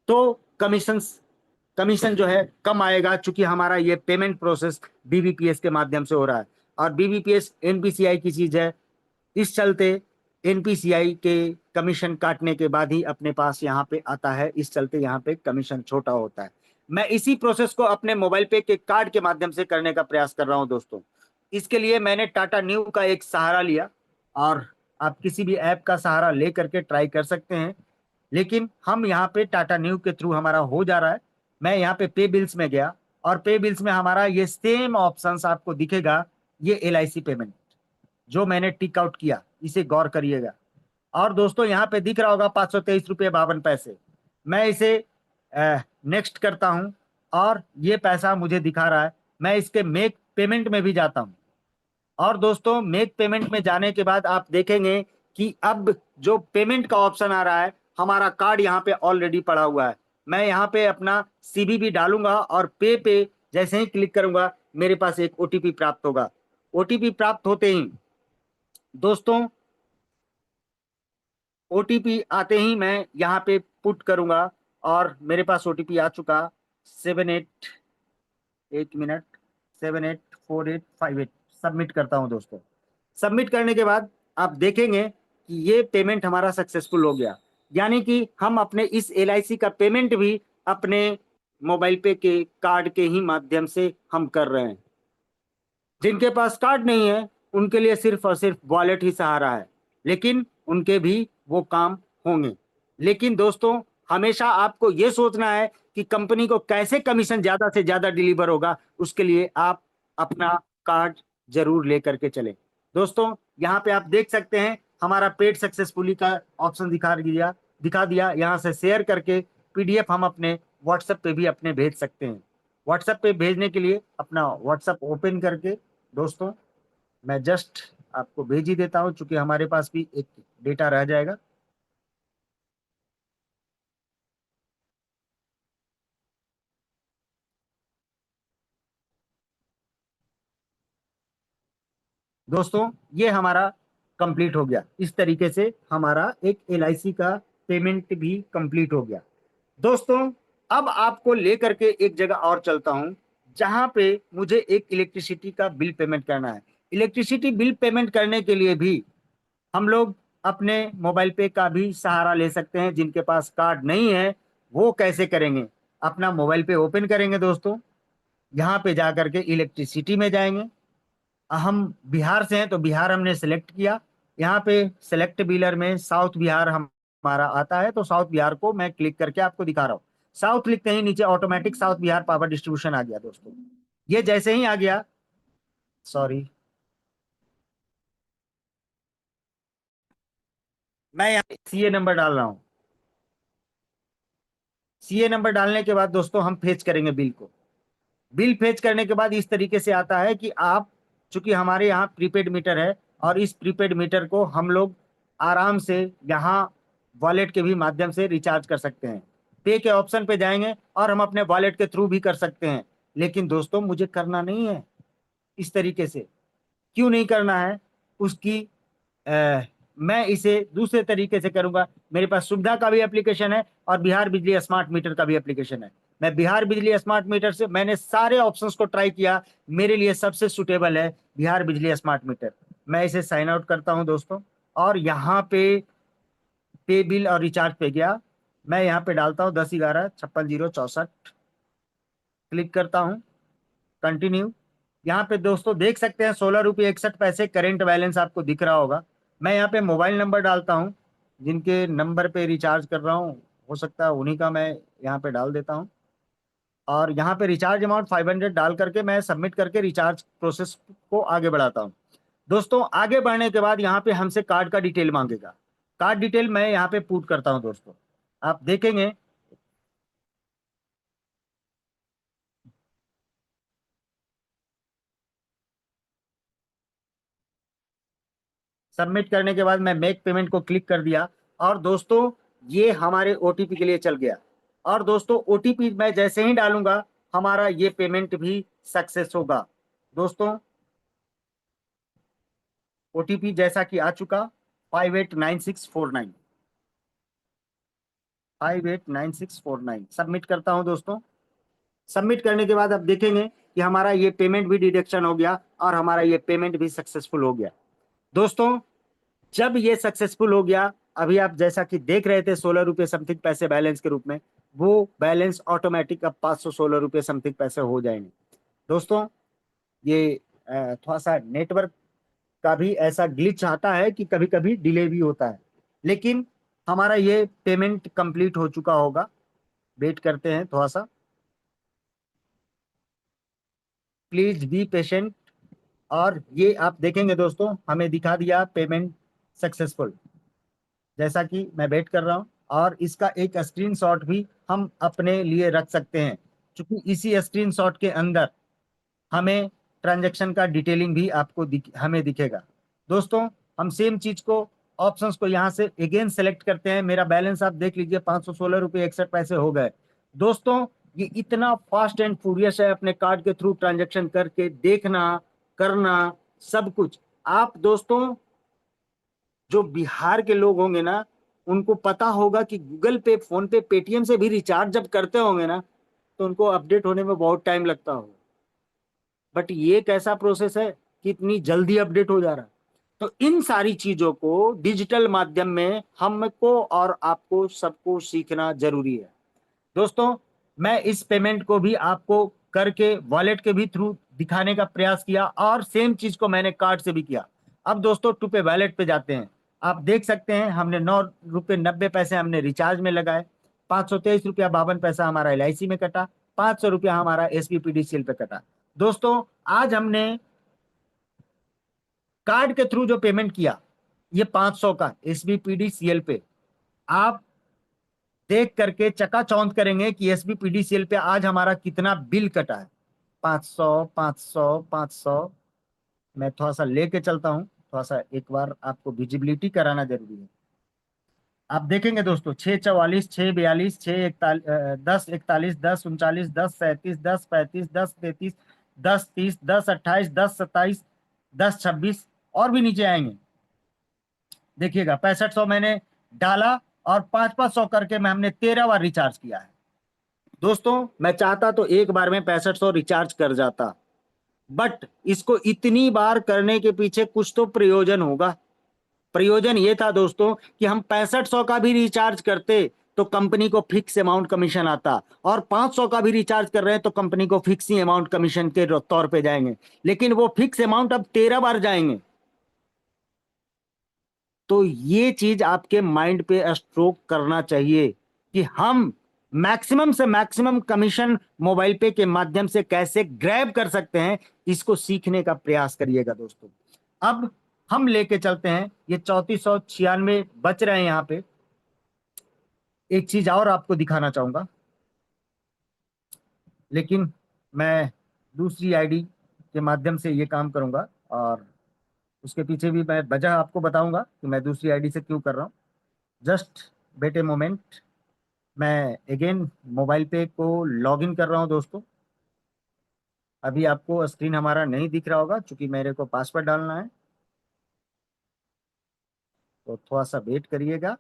तो कमीशन कमीशन जो है कम आएगा, चूंकि हमारा ये पेमेंट प्रोसेस BBPS के माध्यम से हो रहा है, और BBPS NPCI की चीज है। इस चलते NPCI के कमीशन काटने के बाद ही अपने पास यहाँ पे आता है, इस चलते यहाँ पे कमीशन छोटा होता है। मैं इसी प्रोसेस को अपने मोबाइल पे के कार्ड के माध्यम से करने का प्रयास कर रहा हूँ दोस्तों। इसके लिए मैंने टाटा न्यू का एक सहारा लिया, और आप किसी भी ऐप का सहारा ले करके ट्राई कर सकते हैं। लेकिन हम यहाँ पे टाटा न्यू के थ्रू हमारा हो जा रहा है। मैं यहाँ पे पे बिल्स में गया, और पे बिल्स में हमारा ये सेम ऑप्शंस आपको दिखेगा, ये LIC पेमेंट जो मैंने टिक आउट किया, इसे गौर करिएगा। और दोस्तों यहाँ पे दिख रहा होगा 523 रुपये 52 पैसे। मैं इसे नेक्स्ट करता हूँ, और ये पैसा मुझे दिखा रहा है। मैं इसके मेक पेमेंट में भी जाता हूँ, और दोस्तों मेक पेमेंट में जाने के बाद आप देखेंगे कि अब जो पेमेंट का ऑप्शन आ रहा है, हमारा कार्ड यहाँ पे ऑलरेडी पड़ा हुआ है। मैं यहाँ पे अपना CVV डालूंगा, और पे जैसे ही क्लिक करूंगा, मेरे पास एक OTP प्राप्त होगा। OTP प्राप्त होते ही दोस्तों, OTP आते ही मैं यहाँ पे पुट करूंगा, और मेरे पास OTP आ चुका 78, एक मिनट, 784858। सबमिट करता हूं दोस्तों। सबमिट करने के बाद आप देखेंगे कि ये पेमेंट हमारा सक्सेसफुल हो गया, यानी कि हम अपने इस LIC का पेमेंट भी अपने मोबाइल पे के कार्ड के ही माध्यम से हम कर रहे हैं। जिनके पास कार्ड नहीं है, उनके लिए सिर्फ और सिर्फ वॉलेट ही सहारा है, लेकिन उनके भी वो काम होंगे। लेकिन दोस्तों हमेशा आपको ये सोचना है कि कंपनी को कैसे कमीशन ज्यादा से ज्यादा डिलीवर होगा, उसके लिए आप अपना कार्ड जरूर लेकर के चले। दोस्तों यहाँ पे आप देख सकते हैं हमारा पेड सक्सेसफुली का ऑप्शन दिखा दिया। यहाँ से शेयर करके PDF हम अपने WhatsApp पे भी अपने भेज सकते हैं। WhatsApp पे भेजने के लिए अपना WhatsApp ओपन करके दोस्तों, मैं जस्ट आपको भेज ही देता हूं, चूंकि हमारे पास भी एक डेटा रह जाएगा। दोस्तों ये हमारा कंप्लीट हो गया। इस तरीके से हमारा एक LIC का पेमेंट भी कंप्लीट हो गया। दोस्तों अब आपको लेकर के एक जगह और चलता हूं, जहां पे मुझे एक इलेक्ट्रिसिटी का बिल पेमेंट करना है। इलेक्ट्रिसिटी बिल पेमेंट करने के लिए भी हम लोग अपने मोबाइल पे का भी सहारा ले सकते हैं। जिनके पास कार्ड नहीं है वो कैसे करेंगे, अपना मोबाइल पे ओपन करेंगे दोस्तों, यहाँ पे जा करके इलेक्ट्रिसिटी में जाएंगे। हम बिहार से हैं तो बिहार हमने सेलेक्ट किया, यहाँ पे सेलेक्ट बिलर में साउथ बिहार हमारा आता है, तो साउथ बिहार को मैं क्लिक करके आपको दिखा रहा हूँ। साउथ लिखते ही नीचे automatic south Bihar power distribution आ गया दोस्तों। ये जैसे ही आ गया, सॉरी, मैं यहाँ सीए नंबर डाल रहा हूँ। सीए नंबर डालने के बाद दोस्तों हम फेच करेंगे बिल को। बिल फेच करने के बाद इस तरीके से आता है कि आप, चूंकि हमारे यहाँ प्रीपेड मीटर है और इस प्रीपेड मीटर को हम लोग आराम से यहाँ वॉलेट के भी माध्यम से रिचार्ज कर सकते हैं। पे के ऑप्शन पे जाएंगे और हम अपने वॉलेट के थ्रू भी कर सकते हैं। लेकिन दोस्तों मुझे करना नहीं है इस तरीके से। क्यों नहीं करना है उसकी मैं इसे दूसरे तरीके से करूंगा। मेरे पास सुविधा का भी एप्लीकेशन है और बिहार बिजली स्मार्ट मीटर का भी एप्लीकेशन है। मैं बिहार बिजली स्मार्ट मीटर से मैंने सारे ऑप्शंस को ट्राई किया, मेरे लिए सबसे सुटेबल है बिहार बिजली स्मार्ट मीटर। मैं इसे साइन आउट करता हूं दोस्तों, और यहाँ पे बिल और रिचार्ज पे गया। मैं यहाँ पे डालता हूँ 10/11/56/064, क्लिक करता हूँ, कंटिन्यू। यहाँ पे दोस्तों देख सकते हैं 16 रुपये 61 पैसे करेंट बैलेंस आपको दिख रहा होगा। मैं यहाँ पे मोबाइल नंबर डालता हूँ, जिनके नंबर पे रिचार्ज कर रहा हूँ, हो सकता है उन्हीं का मैं यहाँ पे डाल देता हूँ। और यहाँ पे रिचार्ज अमाउंट 500 डाल करके मैं सबमिट करके रिचार्ज प्रोसेस को आगे बढ़ाता हूँ। दोस्तों आगे बढ़ने के बाद यहाँ पे हमसे कार्ड का डिटेल मांगेगा। कार्ड डिटेल मैं यहाँ पे पुट करता हूँ दोस्तों, आप देखेंगे। सबमिट करने के बाद मैं मेक पेमेंट को क्लिक कर दिया, और दोस्तों ये हमारे ओटीपी के लिए चल गया। और दोस्तों ओटीपी मैं जैसे ही डालूंगा हमारा ये पेमेंट भी सक्सेस होगा। दोस्तों ओटीपी जैसा कि आ चुका, 589649, 589649 सबमिट करता हूं दोस्तों। सबमिट करने के बाद आप देखेंगे कि हमारा ये पेमेंट भी डिडक्शन हो गया और हमारा ये पेमेंट भी सक्सेसफुल हो गया। दोस्तों जब ये सक्सेसफुल हो गया, अभी आप जैसा कि देख रहे थे 16 रुपये समथिंग पैसे बैलेंस के रूप में, वो बैलेंस ऑटोमेटिक अब 516 रुपये समथिंग पैसे हो जाएंगे। दोस्तों ये थोड़ा सा नेटवर्क का भी ऐसा ग्लिच आता है कि कभी कभी डिले भी होता है, लेकिन हमारा ये पेमेंट कंप्लीट हो चुका होगा। वेट करते हैं थोड़ा सा, प्लीज बी पेशेंट। और ये आप देखेंगे दोस्तों हमें दिखा दिया पेमेंट सक्सेसफुल, जैसा कि मैं वेट कर रहा हूं। और इसका एक स्क्रीनशॉट भी हम अपने लिए रख सकते हैं, क्योंकि इसी स्क्रीनशॉट के अंदर हमें ट्रांजैक्शन का डिटेलिंग भी आपको हमें दिखेगा। दोस्तों हम सेम चीज को, ऑप्शंस को यहाँ से अगेन सेलेक्ट करते हैं। मेरा बैलेंस आप देख लीजिए 516 रुपये 61 पैसे हो गए। दोस्तों ये इतना फास्ट एंड फ्यूरियस है अपने कार्ड के थ्रू ट्रांजैक्शन करके देखना, करना, सब कुछ। आप दोस्तों जो बिहार के लोग होंगे ना, उनको पता होगा कि गूगल पे, फोन पे, पेटीएम से भी रिचार्ज जब करते होंगे ना, तो उनको अपडेट होने में बहुत टाइम लगता होगा। बट ये कैसा प्रोसेस है कि इतनी जल्दी अपडेट हो जा रहा है। तो इन सारी चीजों को डिजिटल माध्यम में हमको और आपको सबको सीखना जरूरी है। दोस्तों मैं इस पेमेंट को भी आपको करके वॉलेट के भी थ्रू दिखाने का प्रयास किया, और सेम चीज को मैंने कार्ड से भी किया। अब दोस्तों टू पे वॉलेट पे जाते हैं। आप देख सकते हैं हमने 9 रुपये 90 पैसे हमने रिचार्ज में लगाए, 523 रुपया 52 पैसा हमारा LIC में कटा, 500 रुपया हमारा SBPDCL पे कटा। दोस्तों आज हमने कार्ड के थ्रू जो पेमेंट किया, ये 500 का SBPDCL पे, आप देख करके चकाचौंध करेंगे कि SBPDCL पे आज हमारा कितना बिल कटा है। 500, 500, 500। मैं थोड़ा सा लेके चलता हूँ, थोड़ा सा एक बार आपको विजिबिलिटी कराना जरूरी है। आप देखेंगे दोस्तों 644, 642, 1041, 1039, 1037, 1035, 1033, 1030, 1028, 1027, 1026, और भी नीचे आएंगे। देखिएगा 6500 मैंने डाला, और 5-5 सौ करके मैं हमने 13 बार रिचार्ज किया है। दोस्तों मैं चाहता तो एक बार में 6500 रिचार्ज कर जाता, बट इसको इतनी बार करने के पीछे कुछ तो प्रयोजन होगा। प्रयोजन ये था दोस्तों कि हम 6500 का भी रिचार्ज करते तो कंपनी को फिक्स अमाउंट कमीशन आता, और 500 का भी रिचार्ज कर रहे हैं तो कंपनी को फिक्स ही अमाउंट कमीशन के तौर पे जाएंगे, लेकिन वो फिक्स अमाउंट अब 13 बार जाएंगे। तो ये चीज आपके माइंड पे स्ट्रोक करना चाहिए कि हम मैक्सिमम से मैक्सिमम कमीशन मोबाइल पे के माध्यम से कैसे ग्रैब कर सकते हैं, इसको सीखने का प्रयास करिएगा दोस्तों। अब हम लेके चलते हैं, ये 3496 बच रहे हैं यहाँ पे। एक चीज और आपको दिखाना चाहूंगा, लेकिन मैं दूसरी आईडी के माध्यम से ये काम करूंगा, और उसके पीछे भी मैं वजह आपको बताऊंगा कि मैं दूसरी आईडी से क्यों कर रहा हूँ। Just wait a moment. मैं अगेन मोबाइल पे को लॉग इन कर रहा हूँ दोस्तों। अभी आपको स्क्रीन हमारा नहीं दिख रहा होगा क्योंकि मेरे को पासवर्ड डालना है, तो थोड़ा सा वेट करिएगा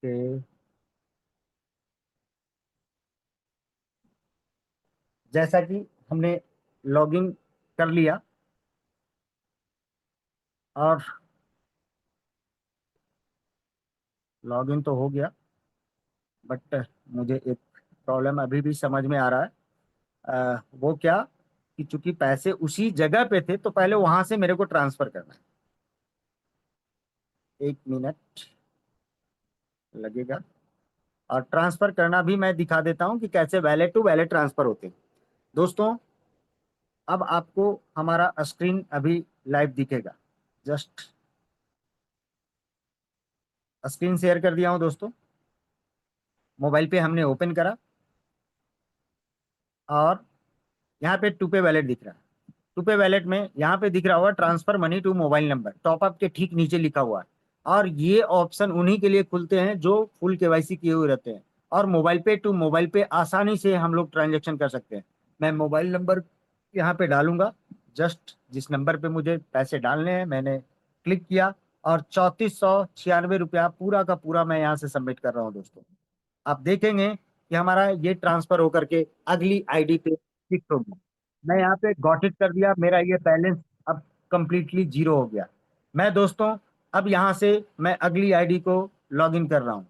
कि जैसा कि हमने लॉग इन कर लिया और लॉग इन तो हो गया, बट मुझे एक प्रॉब्लम अभी भी समझ में आ रहा है। वो क्या कि चूंकि पैसे उसी जगह पे थे तो पहले वहां से मेरे को ट्रांसफर करना है। 1 मिनट लगेगा, और ट्रांसफर करना भी मैं दिखा देता हूं कि कैसे वैलेट टू वैलेट ट्रांसफर होते हैं दोस्तों। अब आपको हमारा स्क्रीन अभी लाइव दिखेगा। जस्ट स्क्रीन शेयर कर दिया हूं दोस्तों। मोबाइल पे हमने ओपन करा, और यहाँ पे टू पे वैलेट दिख रहा है। टू पे वैलेट में यहाँ पे दिख रहा होगा transfer money to mobile number, top up के ठीक नीचे लिखा हुआ है। और ये ऑप्शन उन्हीं के लिए खुलते हैं जो फुल केवाईसी किए हुए रहते हैं, और मोबाइल पे टू मोबाइल पे आसानी से हम लोग ट्रांजेक्शन कर सकते हैं। मैं मोबाइल नंबर यहाँ पे डालूंगा। जस्ट जिस नंबर पे मुझे पैसे डालने हैं मैंने क्लिक किया, और 3496 रुपया पूरा का पूरा मैं यहाँ से सबमिट कर रहा हूँ दोस्तों। आप देखेंगे कि हमारा ये ट्रांसफर होकर के अगली आईडी पे शिफ्ट हो गया। मैं यहाँ पे गॉट इट कर दिया, मेरा ये बैलेंस अब कंप्लीटली जीरो हो गया। मैं दोस्तों अब यहाँ से मैं अगली आईडी को लॉग इन कर रहा हूँ,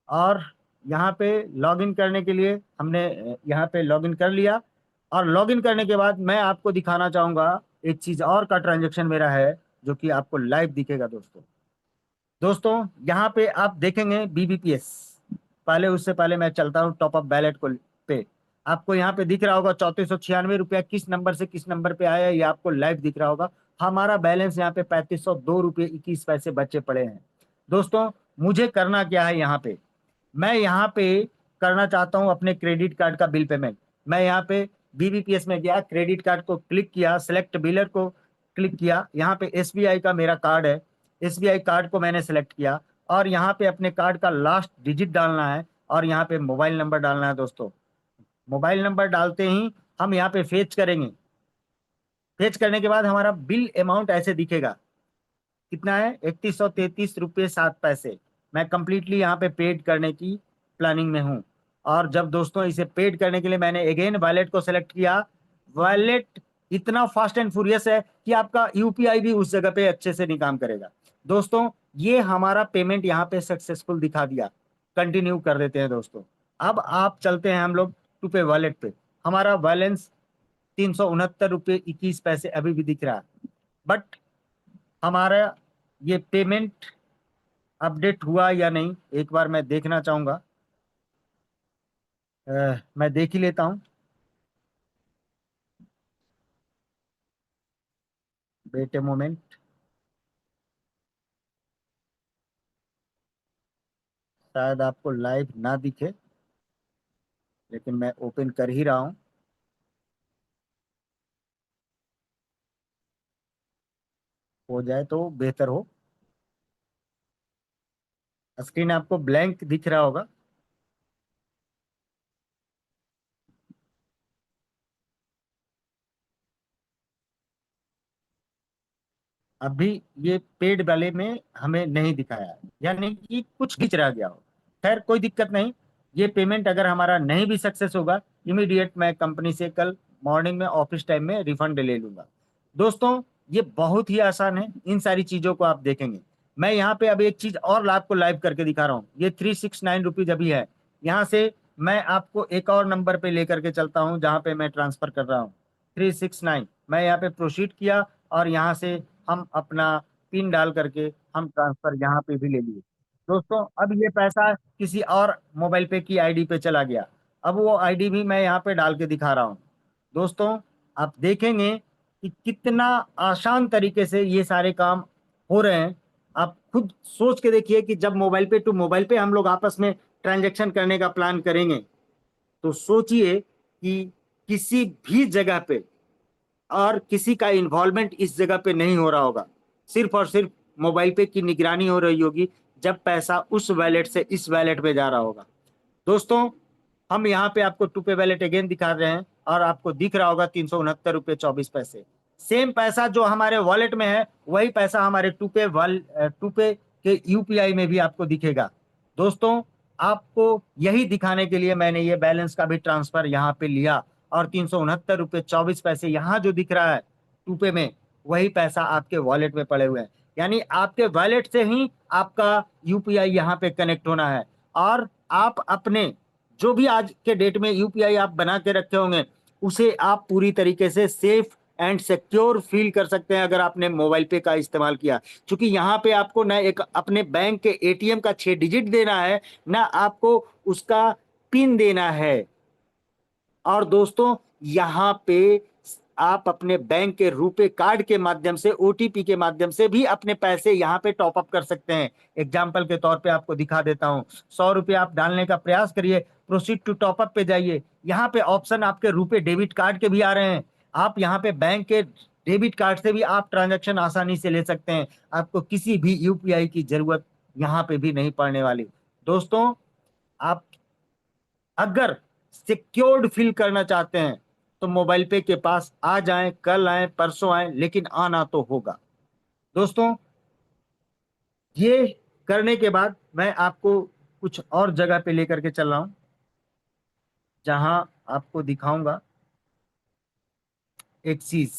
और यहाँ पे लॉग इन करने के लिए हमने यहाँ पे लॉग इन कर लिया। और लॉग इन करने के बाद मैं आपको दिखाना चाहूंगा एक चीज और का ट्रांजेक्शन मेरा है, जो कि आपको लाइव दिखेगा दोस्तों। दोस्तों यहाँ पे आप देखेंगे बीबीपीएस। पहले उससे पहले मैं चलता हूँ टॉप अप बैलेट को पे। आपको यहाँ पे दिख रहा होगा 3496 रुपया किस नंबर से किस नंबर पे आया है, ये आपको लाइव दिख रहा होगा। हमारा बैलेंस यहाँ पे 3502 रुपये 21 पैसे बचे पड़े हैं दोस्तों। मुझे करना क्या है यहाँ पे, मैं यहाँ पे करना चाहता हूँ अपने क्रेडिट कार्ड का बिल पेमेंट। मैं यहाँ पे बीबीपीएस में गया, क्रेडिट कार्ड को क्लिक किया, सेलेक्ट बिलर को क्लिक किया। यहाँ पे एसबीआई का मेरा कार्ड है, एसबीआई कार्ड को मैंने सेलेक्ट किया, और यहाँ पे अपने कार्ड का लास्ट डिजिट डालना है, और यहाँ पे मोबाइल नंबर डालना है दोस्तों। मोबाइल नंबर डालते ही हम यहाँ पे फेच करेंगे। फेच करने के बाद हमारा बिल अमाउंट ऐसे दिखेगा, कितना है 3133 रुपये 7 पैसे। मैं कंप्लीटली यहाँ पे पेड करने की प्लानिंग में हूँ। और जब दोस्तों इसे पेड करने के लिए मैंने अगेन वॉलेट को सेलेक्ट किया, वॉलेट इतना फास्ट एंड फ्यूरियस है कि आपका यूपीआई भी उस जगह पे अच्छे से नहीं काम करेगा दोस्तों। ये हमारा पेमेंट यहाँ पे सक्सेसफुल दिखा दिया। कंटिन्यू कर देते हैं दोस्तों। अब आप चलते हैं हम लोग टू पे वॉलेट पे। हमारा बैलेंस 369 रुपये 21 पैसे अभी भी दिख रहा है, बट हमारा ये पेमेंट अपडेट हुआ या नहीं एक बार मैं देखना चाहूंगा। मैं देख ही लेता हूँ। Wait a moment. शायद आपको लाइव ना दिखे, लेकिन मैं ओपन कर ही रहा हूँ। हो जाए तो बेहतर हो। स्क्रीन आपको ब्लैंक दिख रहा होगा। अभी ये पेड वाले में हमें नहीं दिखाया है, यानी कि कुछ खींच रह गया हो। खैर कोई दिक्कत नहीं। ये पेमेंट अगर हमारा नहीं भी सक्सेस होगा, इमीडिएट मैं कंपनी से कल मॉर्निंग में ऑफिस टाइम में रिफंड ले लूंगा। दोस्तों ये बहुत ही आसान है, इन सारी चीजों को आप देखेंगे। मैं यहाँ पे अब एक चीज और आपको लाइव करके दिखा रहा हूँ। ये 369 रुपीज अभी है। यहाँ से मैं आपको एक और नंबर पे लेकर के चलता हूँ जहाँ पे मैं ट्रांसफर कर रहा हूँ। 369 मैं यहाँ पे प्रोसीड किया और यहाँ से हम अपना पिन डाल करके हम ट्रांसफर यहाँ पे भी ले लिए। दोस्तों अब ये पैसा किसी और मोबाइल पे की आईडी पे चला गया। अब वो आईडी भी मैं यहाँ पे डाल के दिखा रहा हूँ। दोस्तों आप देखेंगे कि कितना आसान तरीके से ये सारे काम हो रहे हैं। आप खुद सोच के देखिए कि जब मोबाइल पे टू मोबाइल पे हम लोग आपस में ट्रांजैक्शन करने का प्लान करेंगे, तो सोचिए कि किसी भी जगह पे और किसी का इन्वॉल्वमेंट इस जगह पे नहीं हो रहा होगा। सिर्फ और सिर्फ मोबाइल पे की निगरानी हो रही होगी जब पैसा उस वैलेट से इस वैलेट में जा रहा होगा। दोस्तों हम यहाँ पे आपको टू पे वैलेट अगेन दिखा रहे हैं और आपको दिख रहा होगा 369 रुपये 24 पैसे। सेम पैसा जो हमारे वॉलेट में है वही पैसा हमारे टू पे के यूपीआई में भी आपको दिखेगा। दोस्तों आपको यही दिखाने के लिए मैंने ये बैलेंस का भी ट्रांसफर यहाँ पे लिया और 369 रुपये 24 पैसे यहाँ जो दिख रहा है टू पे में, वही पैसा आपके वॉलेट में पड़े हुए हैं। यानी आपके वॉलेट से ही आपका यूपीआई यहाँ पे कनेक्ट होना है। और आप अपने जो भी आज के डेट में यूपीआई आप बना के रखे होंगे उसे आप पूरी तरीके से सेफ एंड सिक्योर फील कर सकते हैं अगर आपने मोबाइल पे का इस्तेमाल किया। क्योंकि यहाँ पे आपको ना एक अपने बैंक के एटीएम का 6 डिजिट देना है, ना आपको उसका पिन देना है। और दोस्तों यहाँ पे आप अपने बैंक के रुपे कार्ड के माध्यम से, ओटीपी के माध्यम से भी अपने पैसे यहाँ पे टॉप अप कर सकते हैं। एग्जाम्पल के तौर पे आपको दिखा देता हूँ। 100 रुपये आप डालने का प्रयास करिए, प्रोसीड टू टॉप अप पे जाइए। यहाँ पे ऑप्शन आपके रुपे डेबिट कार्ड के भी आ रहे हैं। आप यहाँ पे बैंक के डेबिट कार्ड से भी आप ट्रांजेक्शन आसानी से ले सकते हैं। आपको किसी भी यूपीआई की जरूरत यहाँ पे भी नहीं पड़ने वाली। दोस्तों आप अगर सिक्योर्ड फील करना चाहते हैं तो मोबाइल पे के पास आ जाएं, कल आए परसों आए, लेकिन आना तो होगा। दोस्तों ये करने के बाद मैं आपको कुछ और जगह पे लेकर के चल रहा हूं जहां आपको दिखाऊंगा एक चीज।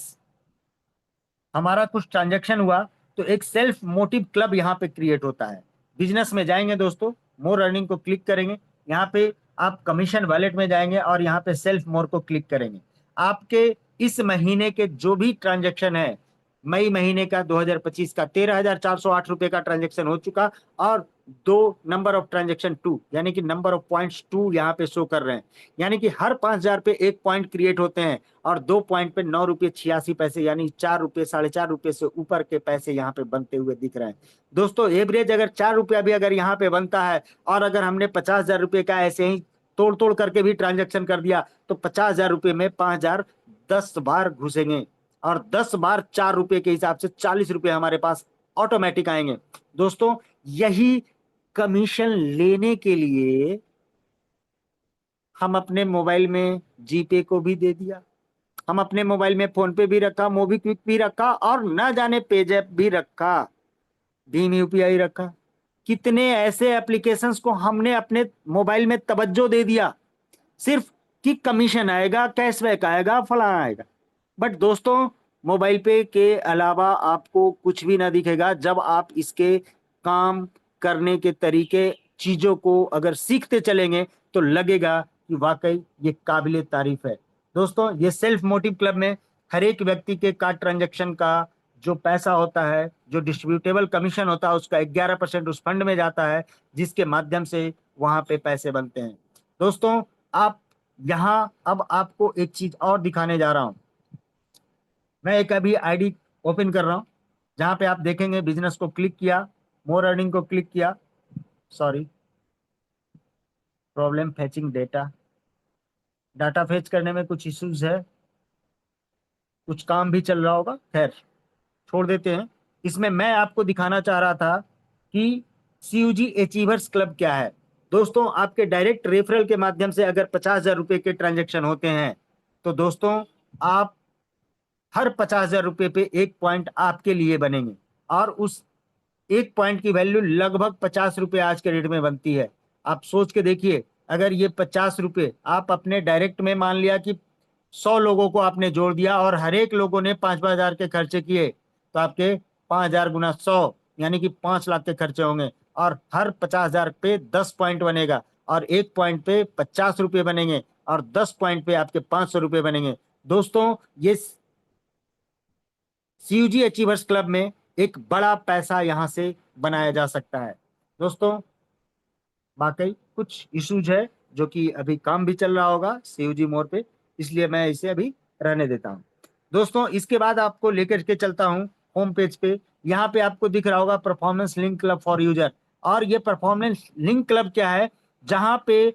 हमारा कुछ ट्रांजैक्शन हुआ तो एक सेल्फ मोटिव क्लब यहाँ पे क्रिएट होता है। बिजनेस में जाएंगे दोस्तों, मोर अर्निंग को क्लिक करेंगे, यहाँ पे आप कमीशन वॉलेट में जाएंगे और यहाँ पे सेल्फ मोर को क्लिक करेंगे। आपके इस महीने के जो भी ट्रांजैक्शन है, मई महीने का 2025 का 13,408 रुपए का ट्रांजैक्शन हो चुका और दो नंबर ऑफ ट्रांजैक्शन 2 यानी कि नंबर ऑफ पॉइंट्स 2 यहाँ पे शो कर रहे हैं। यानी कि हर 5,000 पे एक पॉइंट क्रिएट होते हैं और 2 पॉइंट पे 9 रुपये 86 पैसे यानी 4 रुपये 4.5 रुपये से ऊपर के पैसे यहाँ पे बनते हुए दिख रहे हैं। दोस्तों एवरेज अगर 4 रुपया भी अगर यहाँ पे बनता है और अगर हमने 50,000 रुपये का ऐसे ही तोड़ तोड़ करके भी ट्रांजेक्शन कर दिया तो 50,000 रुपये में 5,000 10 बार घुसेंगे और 10 बार 4 रुपये के हिसाब से 40 रुपये हमारे पास ऑटोमेटिक आएंगे। दोस्तों यही कमीशन लेने के लिए हम अपने मोबाइल में जीपे को भी दे दिया, हम अपने मोबाइल में फोन पे भी रखा, मोबीक्विक भी रखा और न जाने पेजैप भी रखा, भीम यूपीआई रखा। कितने ऐसे एप्लीकेशंस को हमने अपने मोबाइल में तवज्जो दे दिया सिर्फ कि कमीशन आएगा, कैशबैक आएगा, फलाना आएगा। बट दोस्तों मोबाइल पे के अलावा आपको कुछ भी ना दिखेगा जब आप इसके काम करने के तरीके, चीजों को अगर सीखते चलेंगे तो लगेगा कि वाकई ये काबिले तारीफ है। दोस्तों ये सेल्फ मोटिव क्लब में हर एक व्यक्ति के कार्ड ट्रांजैक्शन का जो पैसा होता है, जो डिस्ट्रीब्यूटेबल कमीशन होता है, उसका 11% उस फंड में जाता है जिसके माध्यम से वहां पे पैसे बनते हैं। दोस्तों आप यहाँ अब आपको एक चीज और दिखाने जा रहा हूं। मैं एक अभी आईडी ओपन कर रहा हूं जहां पे आप देखेंगे बिजनेस को क्लिक किया, मोर अर्निंग को क्लिक किया, sorry problem fetching data, data fetch करने में कुछ इश्यूज है, कुछ काम भी चल रहा होगा, खैर छोड़ देते हैं। इसमें मैं आपको दिखाना चाह रहा था कि सीयूजी अचीवर्स क्लब क्या है। दोस्तों आपके डायरेक्ट रेफरल के माध्यम से अगर 50,000 रुपए के ट्रांजेक्शन होते हैं तो दोस्तों आप हर 50,000 रुपए पे एक पॉइंट आपके लिए बनेंगे और उस एक पॉइंट की वैल्यू लगभग 50 रुपए आज के रेट में बनती है। आप सोच के देखिए अगर ये 50 रुपये आप अपने डायरेक्ट में, मान लिया कि 100 लोगों को आपने जोड़ दिया और हर एक लोगों ने 5,000 के खर्चे किए, तो आपके 5,000 गुना 100 यानी कि 5 लाख के खर्चे होंगे। और हर 50,000 पे 10 पॉइंट बनेगा, और एक पॉइंट पे 50 रुपये बनेंगे, और 10 पॉइंट पे आपके 500 रुपये बनेंगे। दोस्तों, ये सीयूजी अचीवर्स क्लब में एक बड़ा पैसा यहां से बनाया जा सकता है। दोस्तों, वाकई कुछ इश्यूज है जो कि अभी काम भी चल रहा होगा सीयूजी मोड पे, इसलिए मैं इसे अभी रहने देता हूं। दोस्तों, इसके बाद आपको लेकर के चलता हूं होम पेज पे। यहाँ पे आपको दिख रहा होगा performance link club for user. और ये परफॉर्मेंस लिंक क्लब क्या है? जहां पे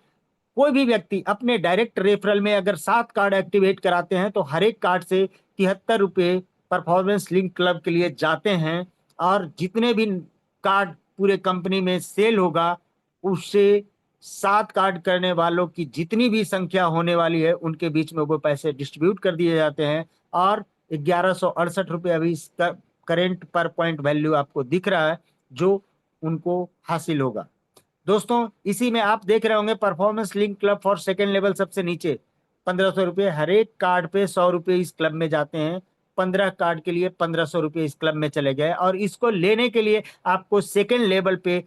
कोई भी व्यक्ति अपने डायरेक्ट रेफरल में अगर 7 कार्ड एक्टिवेट कराते हैं, तो हर एक कार्ड से 73 रुपये परफॉर्मेंस लिंक क्लब के लिए जाते हैं। और जितने भी कार्ड पूरे कंपनी में सेल होगा, उससे 7 कार्ड करने वालों की जितनी भी संख्या होने वाली है, उनके बीच में वो पैसे डिस्ट्रीब्यूट कर दिए जाते हैं। और 1168 रुपये अभी इसका करेंट पर पॉइंट वैल्यू आपको दिख रहा है, जो उनको हासिल होगा। दोस्तों, इसी में आप देख रहे होंगे performance link club for second level सबसे नीचे 1,500 रुपये। हर एक कार्ड पे 100 रुपये इस क्लब में जाते हैं। 15 कार्ड के लिए 1,500 रुपये इस क्लब में चले गए, और इसको लेने के लिए आपको सेकेंड लेवल पे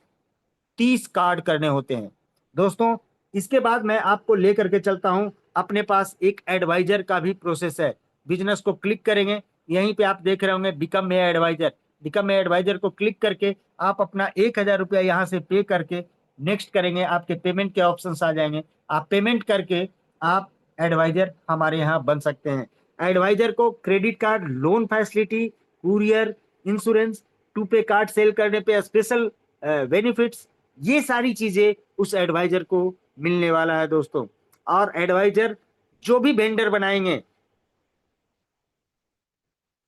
30 कार्ड करने होते हैं। दोस्तों, इसके बाद मैं आपको लेकर के चलता हूं, अपने पास एक एडवाइजर का भी प्रोसेस है। बिजनेस को क्लिक करेंगे, यहीं पे आप देख रहे होंगे become a advisor. Become a advisor को क्लिक करके आप अपना 1,000 रुपया यहाँ से पे करके नेक्स्ट करेंगे, आपके पेमेंट के ऑप्शंस आ जाएंगे। आप पेमेंट करके आप एडवाइजर हमारे यहाँ बन सकते हैं। एडवाइजर को credit card, loan facility, courier, insurance, to pay card sale करने पे स्पेशल बेनिफिट्स, ये सारी चीजें उस एडवाइजर को मिलने वाला है दोस्तों। और एडवाइजर जो भी वेंडर बनाएंगे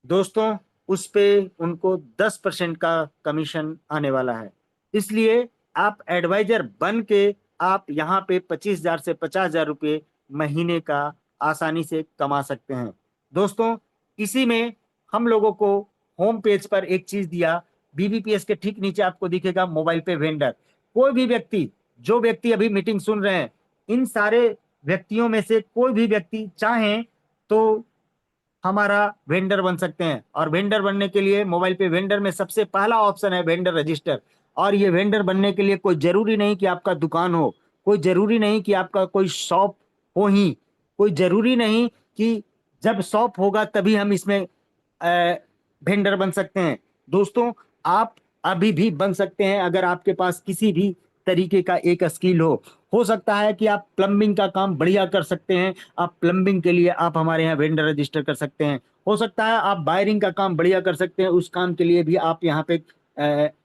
दोस्तों, उस पे उनको 10% का कमीशन आने वाला है। इसलिए आप एडवाइजर बन के आप यहाँ पे 25,000 से 50,000 रुपये महीने का आसानी से कमा सकते हैं। दोस्तों, इसी में हम लोगों को होम पेज पर एक चीज दिया, बीबीपीएस के ठीक नीचे आपको दिखेगा मोबाइल पे वेंडर। कोई भी व्यक्ति, जो व्यक्ति अभी मीटिंग सुन रहे हैं, इन सारे व्यक्तियों में से कोई भी व्यक्ति चाहें तो हमारा वेंडर बन सकते हैं। और वेंडर बनने के लिए मोबाइल पे वेंडर में सबसे पहला ऑप्शन है वेंडर रजिस्टर। और ये वेंडर बनने के लिए कोई जरूरी नहीं कि आपका दुकान हो, कोई जरूरी नहीं कि आपका कोई शॉप हो ही, कोई जरूरी नहीं कि जब शॉप होगा तभी हम इसमें वेंडर बन सकते हैं। दोस्तों, आप अभी भी बन सकते हैं अगर आपके पास किसी भी तरीके का एक स्किल हो सकता है कि आप प्लम्बिंग का काम बढ़िया कर सकते हैं, आप प्लम्बिंग के लिए आप हमारे यहाँ वेंडर रजिस्टर कर सकते हैं। हो सकता है आप वायरिंग का काम बढ़िया कर सकते हैं, उस काम के लिए भी आप यहाँ पे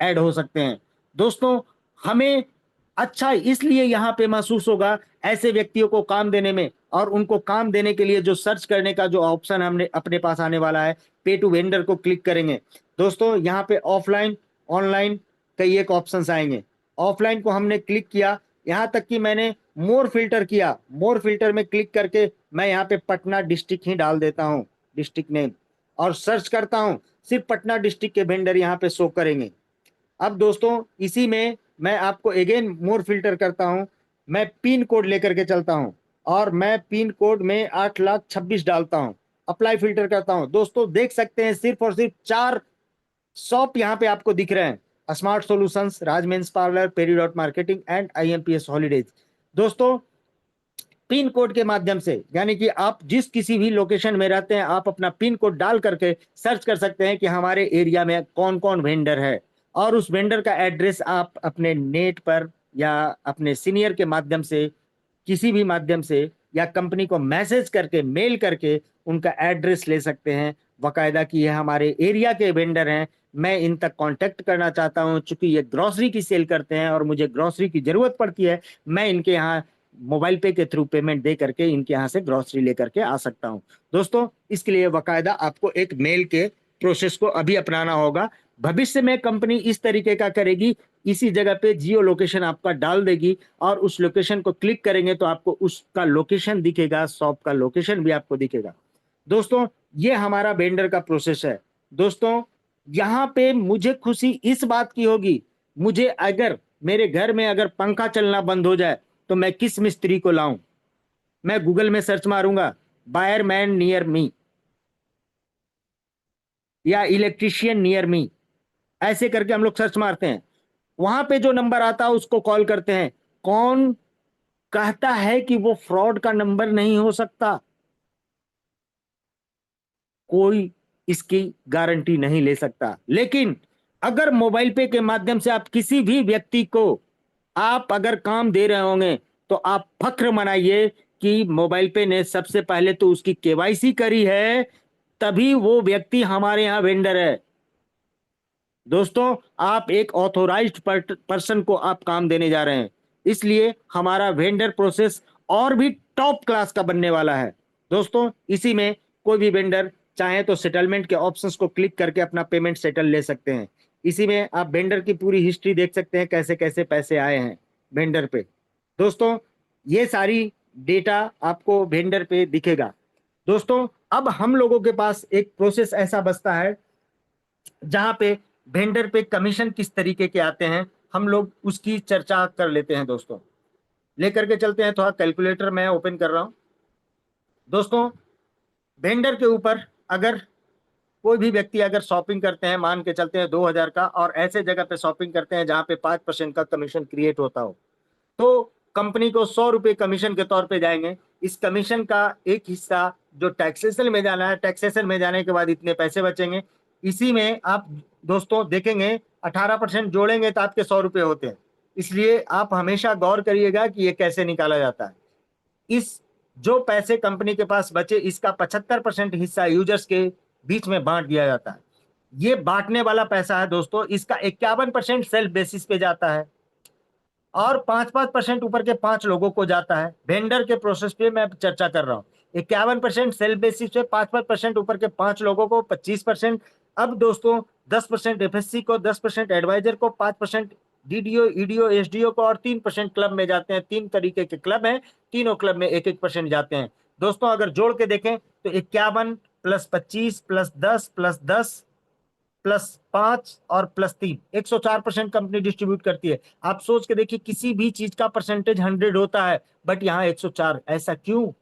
ऐड हो सकते हैं। दोस्तों, हमें अच्छा इसलिए यहाँ पे महसूस होगा ऐसे व्यक्तियों को काम देने में, और उनको काम देने के लिए जो सर्च करने का जो ऑप्शन हमने अपने पास आने वाला है, पे टू वेंडर को क्लिक करेंगे। दोस्तों, यहाँ पे ऑफलाइन, ऑनलाइन कई एक ऑप्शंस आएंगे। ऑफलाइन को हमने क्लिक किया, यहाँ तक कि मैंने मोर फिल्टर किया। मोर फिल्टर में क्लिक करके मैं यहाँ पे पटना डिस्ट्रिक्ट ही डाल देता हूँ, डिस्ट्रिक्ट नेम, और सर्च करता हूँ। सिर्फ पटना डिस्ट्रिक्ट के वेंडर यहाँ पे शो करेंगे। अब दोस्तों, इसी में मैं आपको अगेन मोर फिल्टर करता हूं, मैं पिन कोड लेकर के चलता हूं, और मैं पिन कोड में 8,26,000 डालता हूं, अप्लाई फिल्टर करता हूं। दोस्तों, देख सकते हैं सिर्फ और सिर्फ 4 शॉप यहाँ पे आपको दिख रहे हैं, smart solutions, Raj men's parlour, peridot marketing and IMPS holidays. दोस्तों, पिन कोड के माध्यम से, यानी कि आप जिस किसी भी लोकेशन में रहते हैं, आप अपना पिन कोड डाल करके सर्च कर सकते हैं कि हमारे एरिया में कौन कौन वेंडर है, और उस वेंडर का एड्रेस आप अपने नेट पर या अपने सीनियर के माध्यम से, किसी भी माध्यम से, या कंपनी को मैसेज करके, मेल करके उनका एड्रेस ले सकते हैं बाकायदा कि ये हमारे एरिया के वेंडर हैं, मैं इन तक कांटेक्ट करना चाहता हूं, चूंकि ये ग्रोसरी की सेल करते हैं और मुझे ग्रोसरी की जरूरत पड़ती है, मैं इनके यहाँ मोबाइल पे के थ्रू पेमेंट दे करके इनके यहाँ से ग्रोसरी लेकर के आ सकता हूँ। दोस्तों, इसके लिए बाकायदा आपको एक मेल के प्रोसेस को अभी अपनाना होगा। भविष्य में कंपनी इस तरीके का करेगी, इसी जगह पे जियो लोकेशन आपका डाल देगी, और उस लोकेशन को क्लिक करेंगे तो आपको उसका लोकेशन दिखेगा, शॉप का लोकेशन भी आपको दिखेगा। दोस्तों, ये हमारा वेंडर का प्रोसेस है। दोस्तों, यहाँ पे मुझे खुशी इस बात की होगी, मुझे अगर मेरे घर में अगर पंखा चलना बंद हो जाए, तो मैं किस मिस्त्री को लाऊं? मैं गूगल में सर्च मारूंगा बायर मैन नियर मी या इलेक्ट्रिशियन नियर मी, ऐसे करके हम लोग सर्च मारते हैं। वहां पे जो नंबर आता है उसको कॉल करते हैं। कौन कहता है कि वो फ्रॉड का नंबर नहीं हो सकता? कोई इसकी गारंटी नहीं ले सकता। लेकिन अगर मोबाइल पे के माध्यम से आप किसी भी व्यक्ति को आप अगर काम दे रहे होंगे, तो आप फख्र मनाइए कि मोबाइल पे ने सबसे पहले तो उसकी केवाईसी करी है, तभी वो व्यक्ति हमारे यहाँ वेंडर है। दोस्तों, आप एक ऑथोराइज्ड पर्सन को आप काम देने जा रहे हैं, इसलिए हमारा वेंडर प्रोसेस और भी टॉप क्लास का बनने वाला है। दोस्तों, इसी में कोई भी वेंडर चाहे तो सेटलमेंट के ऑप्शंस को क्लिक करके अपना पेमेंट सेटल ले सकते हैं। इसी में आप वेंडर की पूरी हिस्ट्री देख सकते हैं, कैसे कैसे पैसे आए हैं वेंडर पे। दोस्तों, ये सारी डेटा आपको वेंडर पे दिखेगा। दोस्तों, अब हम लोगों के पास एक प्रोसेस ऐसा बचता है जहां पे वेंडर पे कमीशन किस तरीके के आते हैं, हम लोग उसकी चर्चा कर लेते हैं। दोस्तों, लेकर के चलते हैं, थोड़ा कैलकुलेटर मैं ओपन कर रहा हूं। दोस्तों, वेंडर के ऊपर अगर कोई भी व्यक्ति अगर शॉपिंग करते हैं, मान के चलते हैं 2000 का, और ऐसे जगह पे शॉपिंग करते हैं जहां पे 5% का कमीशन क्रिएट होता हो, तो कंपनी को 100 रुपए कमीशन के तौर पे जाएंगे। इस कमीशन का एक हिस्सा जो टैक्सेशन में जाना है, टैक्सेशन में जाने के बाद इतने पैसे बचेंगे। इसी में आप दोस्तों देखेंगे 18% जोड़ेंगे तो आपके 100 रुपए होते हैं। इसलिए आप हमेशा गौर करिएगा कि ये कैसे निकाला जाता है। इस जो पैसे कंपनी के पास बचे, इसका 75% हिस्सा यूजर्स के बीच में बांट दिया जाता है। ये बांटने वाला पैसा है दोस्तों, इसका 51% सेल्फ बेसिस पे जाता है और 5-5% ऊपर के 5 लोगों को जाता है। वेंडर के प्रोसेस पे मैं चर्चा कर रहा हूँ। 51% सेल्फ बेसिस पे, 5-5% ऊपर के 5 लोगों को, 25%। अब दोस्तों 10% एफएससी को, 10% एडवाइजर को, 5% डीडीओ, ईडीओ, एसडीओ को, और 3% क्लब में जाते हैं। 3 तरीके के क्लब हैं, तीनों क्लब में 1-1% जाते हैं। दोस्तों, अगर जोड़ के देखें तो 51 प्लस 25 प्लस 10 प्लस 10 +5 और +3, 104% कंपनी डिस्ट्रीब्यूट करती है। आप सोच के देखिए, किसी भी चीज का परसेंटेज 100 होता है, बट यहाँ 104, ऐसा क्यों?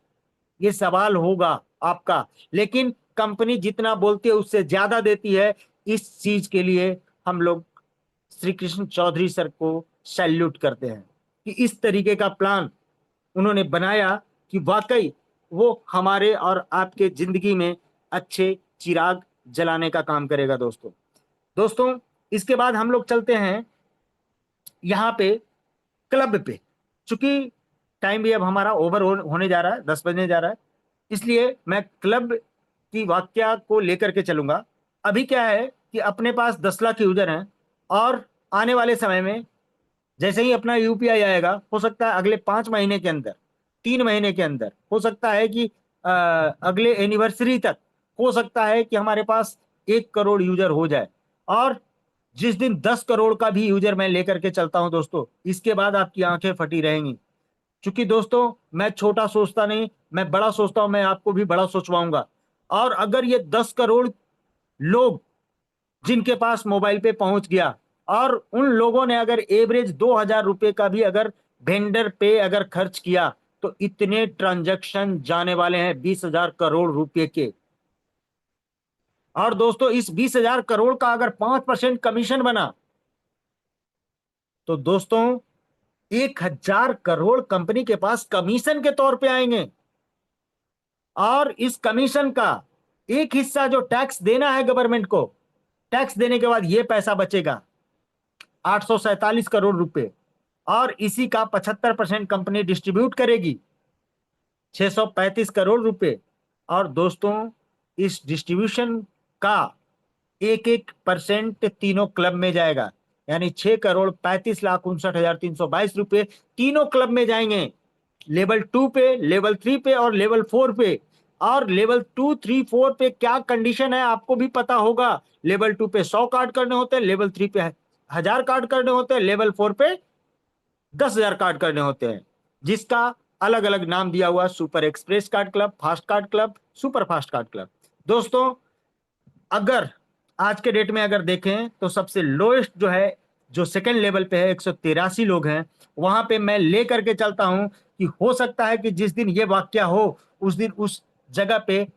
ये सवाल होगा आपका। लेकिन कंपनी जितना बोलती है उससे ज्यादा देती है। इस चीज के लिए हम लोग श्री कृष्ण चौधरी सर को सैल्यूट करते हैं कि इस तरीके का प्लान उन्होंने बनाया कि वाकई वो हमारे और आपके जिंदगी में अच्छे चिराग जलाने का काम करेगा। दोस्तों, इसके बाद हम लोग चलते हैं यहाँ पे क्लब पे। चूंकि टाइम भी अब हमारा ओवर होने जा रहा है, 10 बजने जा रहा है, इसलिए मैं क्लब की वाक्या को लेकर के चलूंगा। अभी क्या है कि अपने पास 10 लाख यूजर हैं, और आने वाले समय में जैसे ही अपना यूपीआई आएगा, हो सकता है अगले 5 महीने के अंदर, 3 महीने के अंदर, हो सकता है कि अगले एनिवर्सरी तक, हो सकता है कि हमारे पास 1 करोड़ यूजर हो जाए। और जिस दिन 10 करोड़ का भी यूजर मैं लेकर के चलता हूं दोस्तों, इसके बाद आपकी आंखें फटी रहेंगी। क्योंकि दोस्तों, मैं छोटा सोचता नहीं, मैं बड़ा सोचता हूं, मैं आपको भी बड़ा सोचवाऊंगा। और अगर ये 10 करोड़ लोग जिनके पास मोबाइल पे पहुंच गया, और उन लोगों ने अगर एवरेज 2000 रुपए का भी अगर वेंडर पे अगर खर्च किया, तो इतने ट्रांजैक्शन जाने वाले हैं 20,000 करोड़ रुपए के। और दोस्तों, इस 20,000 करोड़ का अगर 5% कमीशन बना, तो दोस्तों 1,000 करोड़ कंपनी के पास कमीशन के तौर पे आएंगे। और इस कमीशन का एक हिस्सा जो टैक्स देना है गवर्नमेंट को, टैक्स देने के बाद ये पैसा बचेगा 847 करोड़ रुपए। और इसी का 75% कंपनी डिस्ट्रीब्यूट करेगी, 635 करोड़ रुपए। और दोस्तों, इस डिस्ट्रीब्यूशन का 1-1% तीनों क्लब में जाएगा, यानी 6,35,59,322 रुपए तीनों क्लब में जाएंगे। लेवल 2 पे, लेवल 3 पे और लेवल 4 पे। और लेवल 2, 3, 4 पे क्या कंडीशन है आपको भी पता होगा। लेवल 2 पे 100 कार्ड करने होते हैं, लेवल 3 पे 1000 कार्ड करने होते हैं, लेवल 4 पे 10,000 कार्ड करने होते हैं, जिसका अलग अलग नाम दिया हुआ, super express card club, fast card club, super fast card club. दोस्तों, अगर आज के डेट में अगर देखें तो सबसे लोएस्ट जो है जो सेकंड लेवल पे है 183 लोग हैं, वहां पे मैं ले करके चलता हूं कि हो सकता है कि जिस दिन ये वाक्य हो उस दिन उस जगह पे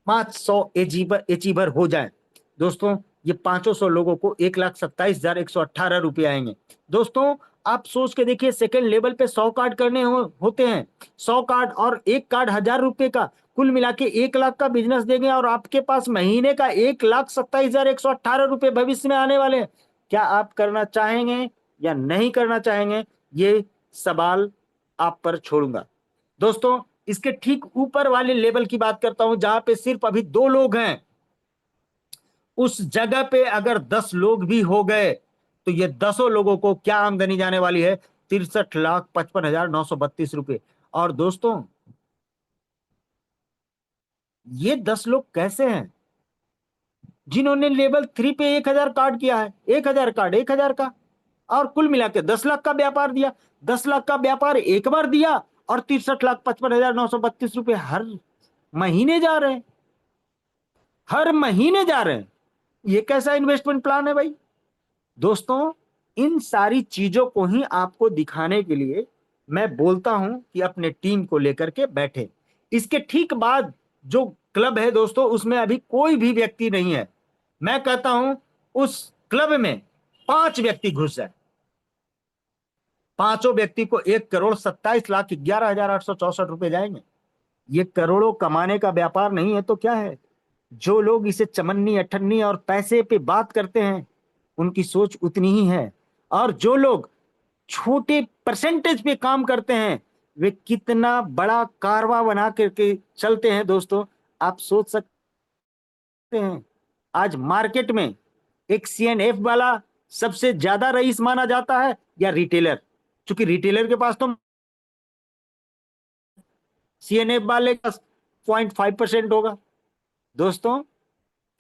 500 अचीवर हो जाए। दोस्तों ये 500 लोगों को 1,27,118 रुपये आएंगे। दोस्तों आप सोच के देखिए, सेकंड लेवल पे 100 कार्ड करने होते हैं, 100 कार्ड और एक कार्ड 1,000 रुपए का, कुल मिला के 1 लाख का बिजनेस देंगे और आपके पास महीने का 1,27,118 रुपये भविष्य में आने वाले हैं। क्या आप करना चाहेंगे या नहीं करना चाहेंगे, ये सवाल आप पर छोड़ूंगा। दोस्तों इसके ठीक ऊपर वाले लेवल की बात करता हूं, जहां पे सिर्फ अभी 2 लोग हैं। उस जगह पे अगर 10 लोग भी हो गए तो ये 10 लोगों को क्या आमदनी जाने वाली है, 63,55,932 रुपये। और दोस्तों ये 10 लोग कैसे हैं, जिन्होंने लेवल 3 पे 1,000 कार्ड किया है, 1,000 कार्ड 1,000 का, और कुल मिला के 10 लाख का व्यापार दिया। 10 लाख का व्यापार एक बार दिया और 63,55,932 रुपये हर महीने जा रहे हैं, हर महीने जा रहे हैं। ये कैसा इन्वेस्टमेंट प्लान है भाई। दोस्तों इन सारी चीजों को ही आपको दिखाने के लिए मैं बोलता हूं कि अपने टीम को लेकर के बैठे। इसके ठीक बाद जो क्लब है दोस्तों, उसमें अभी कोई भी व्यक्ति नहीं है। मैं कहता हूं उस क्लब में 5 व्यक्ति घुस जाए, पांचों व्यक्ति को 1,27,11,864 रुपए जाएंगे। ये करोड़ों कमाने का व्यापार नहीं है तो क्या है। जो लोग इसे चमन्नी अठन्नी और पैसे पे बात करते हैं, उनकी सोच उतनी ही है, और जो लोग छोटे परसेंटेज पे काम करते हैं, वे कितना बड़ा कारवा बना करके चलते हैं। दोस्तों आप सोच सकते हैं, आज मार्केट में एक सीएनएफ वाला सबसे ज्यादा रईस माना जाता है या रिटेलर, क्योंकि रिटेलर के पास तो सीएनएफ वाले का 0.5% होगा। दोस्तों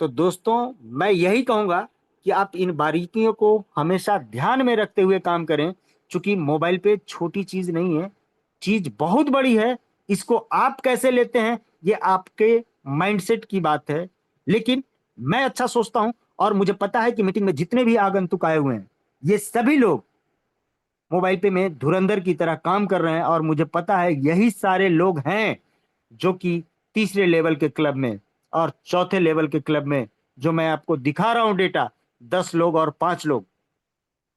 तो दोस्तों मैं यही कहूंगा कि आप इन बारीकियों को हमेशा ध्यान में रखते हुए काम करें, क्योंकि मोबाइल पे छोटी चीज नहीं है, चीज बहुत बड़ी है। इसको आप कैसे लेते हैं ये आपके माइंडसेट की बात है। लेकिन मैं अच्छा सोचता हूं, और मुझे पता है कि मीटिंग में जितने भी आगंतुक आए हुए हैं, ये सभी लोग मोबाइल पे में धुरंधर की तरह काम कर रहे हैं, और मुझे पता है यही सारे लोग हैं जो कि तीसरे लेवल के क्लब में और चौथे लेवल के क्लब में, जो मैं आपको दिखा रहा हूं डेटा, 10 लोग और 5 लोग।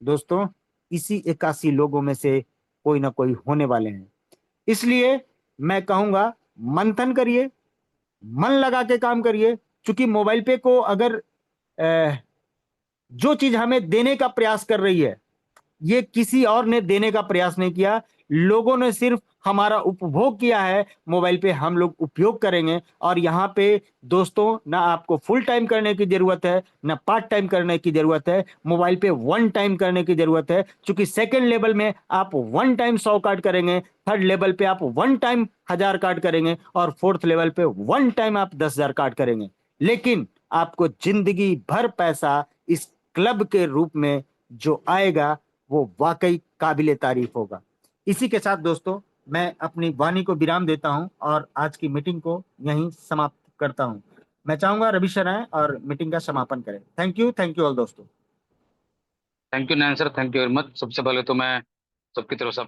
दोस्तों इसी 81 लोगों में से कोई ना कोई होने वाले हैं। इसलिए मैं कहूंगा मंथन करिए, मन लगा के काम करिए, क्योंकि मोबाइल पे को अगर जो चीज हमें देने का प्रयास कर रही है, ये किसी और ने देने का प्रयास नहीं किया, लोगों ने सिर्फ हमारा उपभोग किया है। मोबाइल पे हम लोग उपयोग करेंगे, और यहाँ पे दोस्तों ना आपको फुल टाइम करने की जरूरत है, ना पार्ट टाइम करने की जरूरत है। मोबाइल पे वन टाइम करने की जरूरत है, क्योंकि सेकंड लेवल में आप वन टाइम 100 कार्ड करेंगे, थर्ड लेवल पे आप वन टाइम 1,000 कार्ड करेंगे, और फोर्थ लेवल पे वन टाइम आप 10,000 कार्ड करेंगे। लेकिन आपको जिंदगी भर पैसा इस क्लब के रूप में जो आएगा, वो वाकई काबिले तारीफ होगा। इसी के साथ दोस्तों मैं अपनी वाणी को विराम देता हूं और आज की मीटिंग को यहीं समाप्त करता हूं। मैं चाहूंगा रवि सर आए और मीटिंग का समापन करें। थैंक यू ऑल दोस्तों। Thank you Nain sir, thank you very much. सबसे पहले तो मैं सबकी तरफ से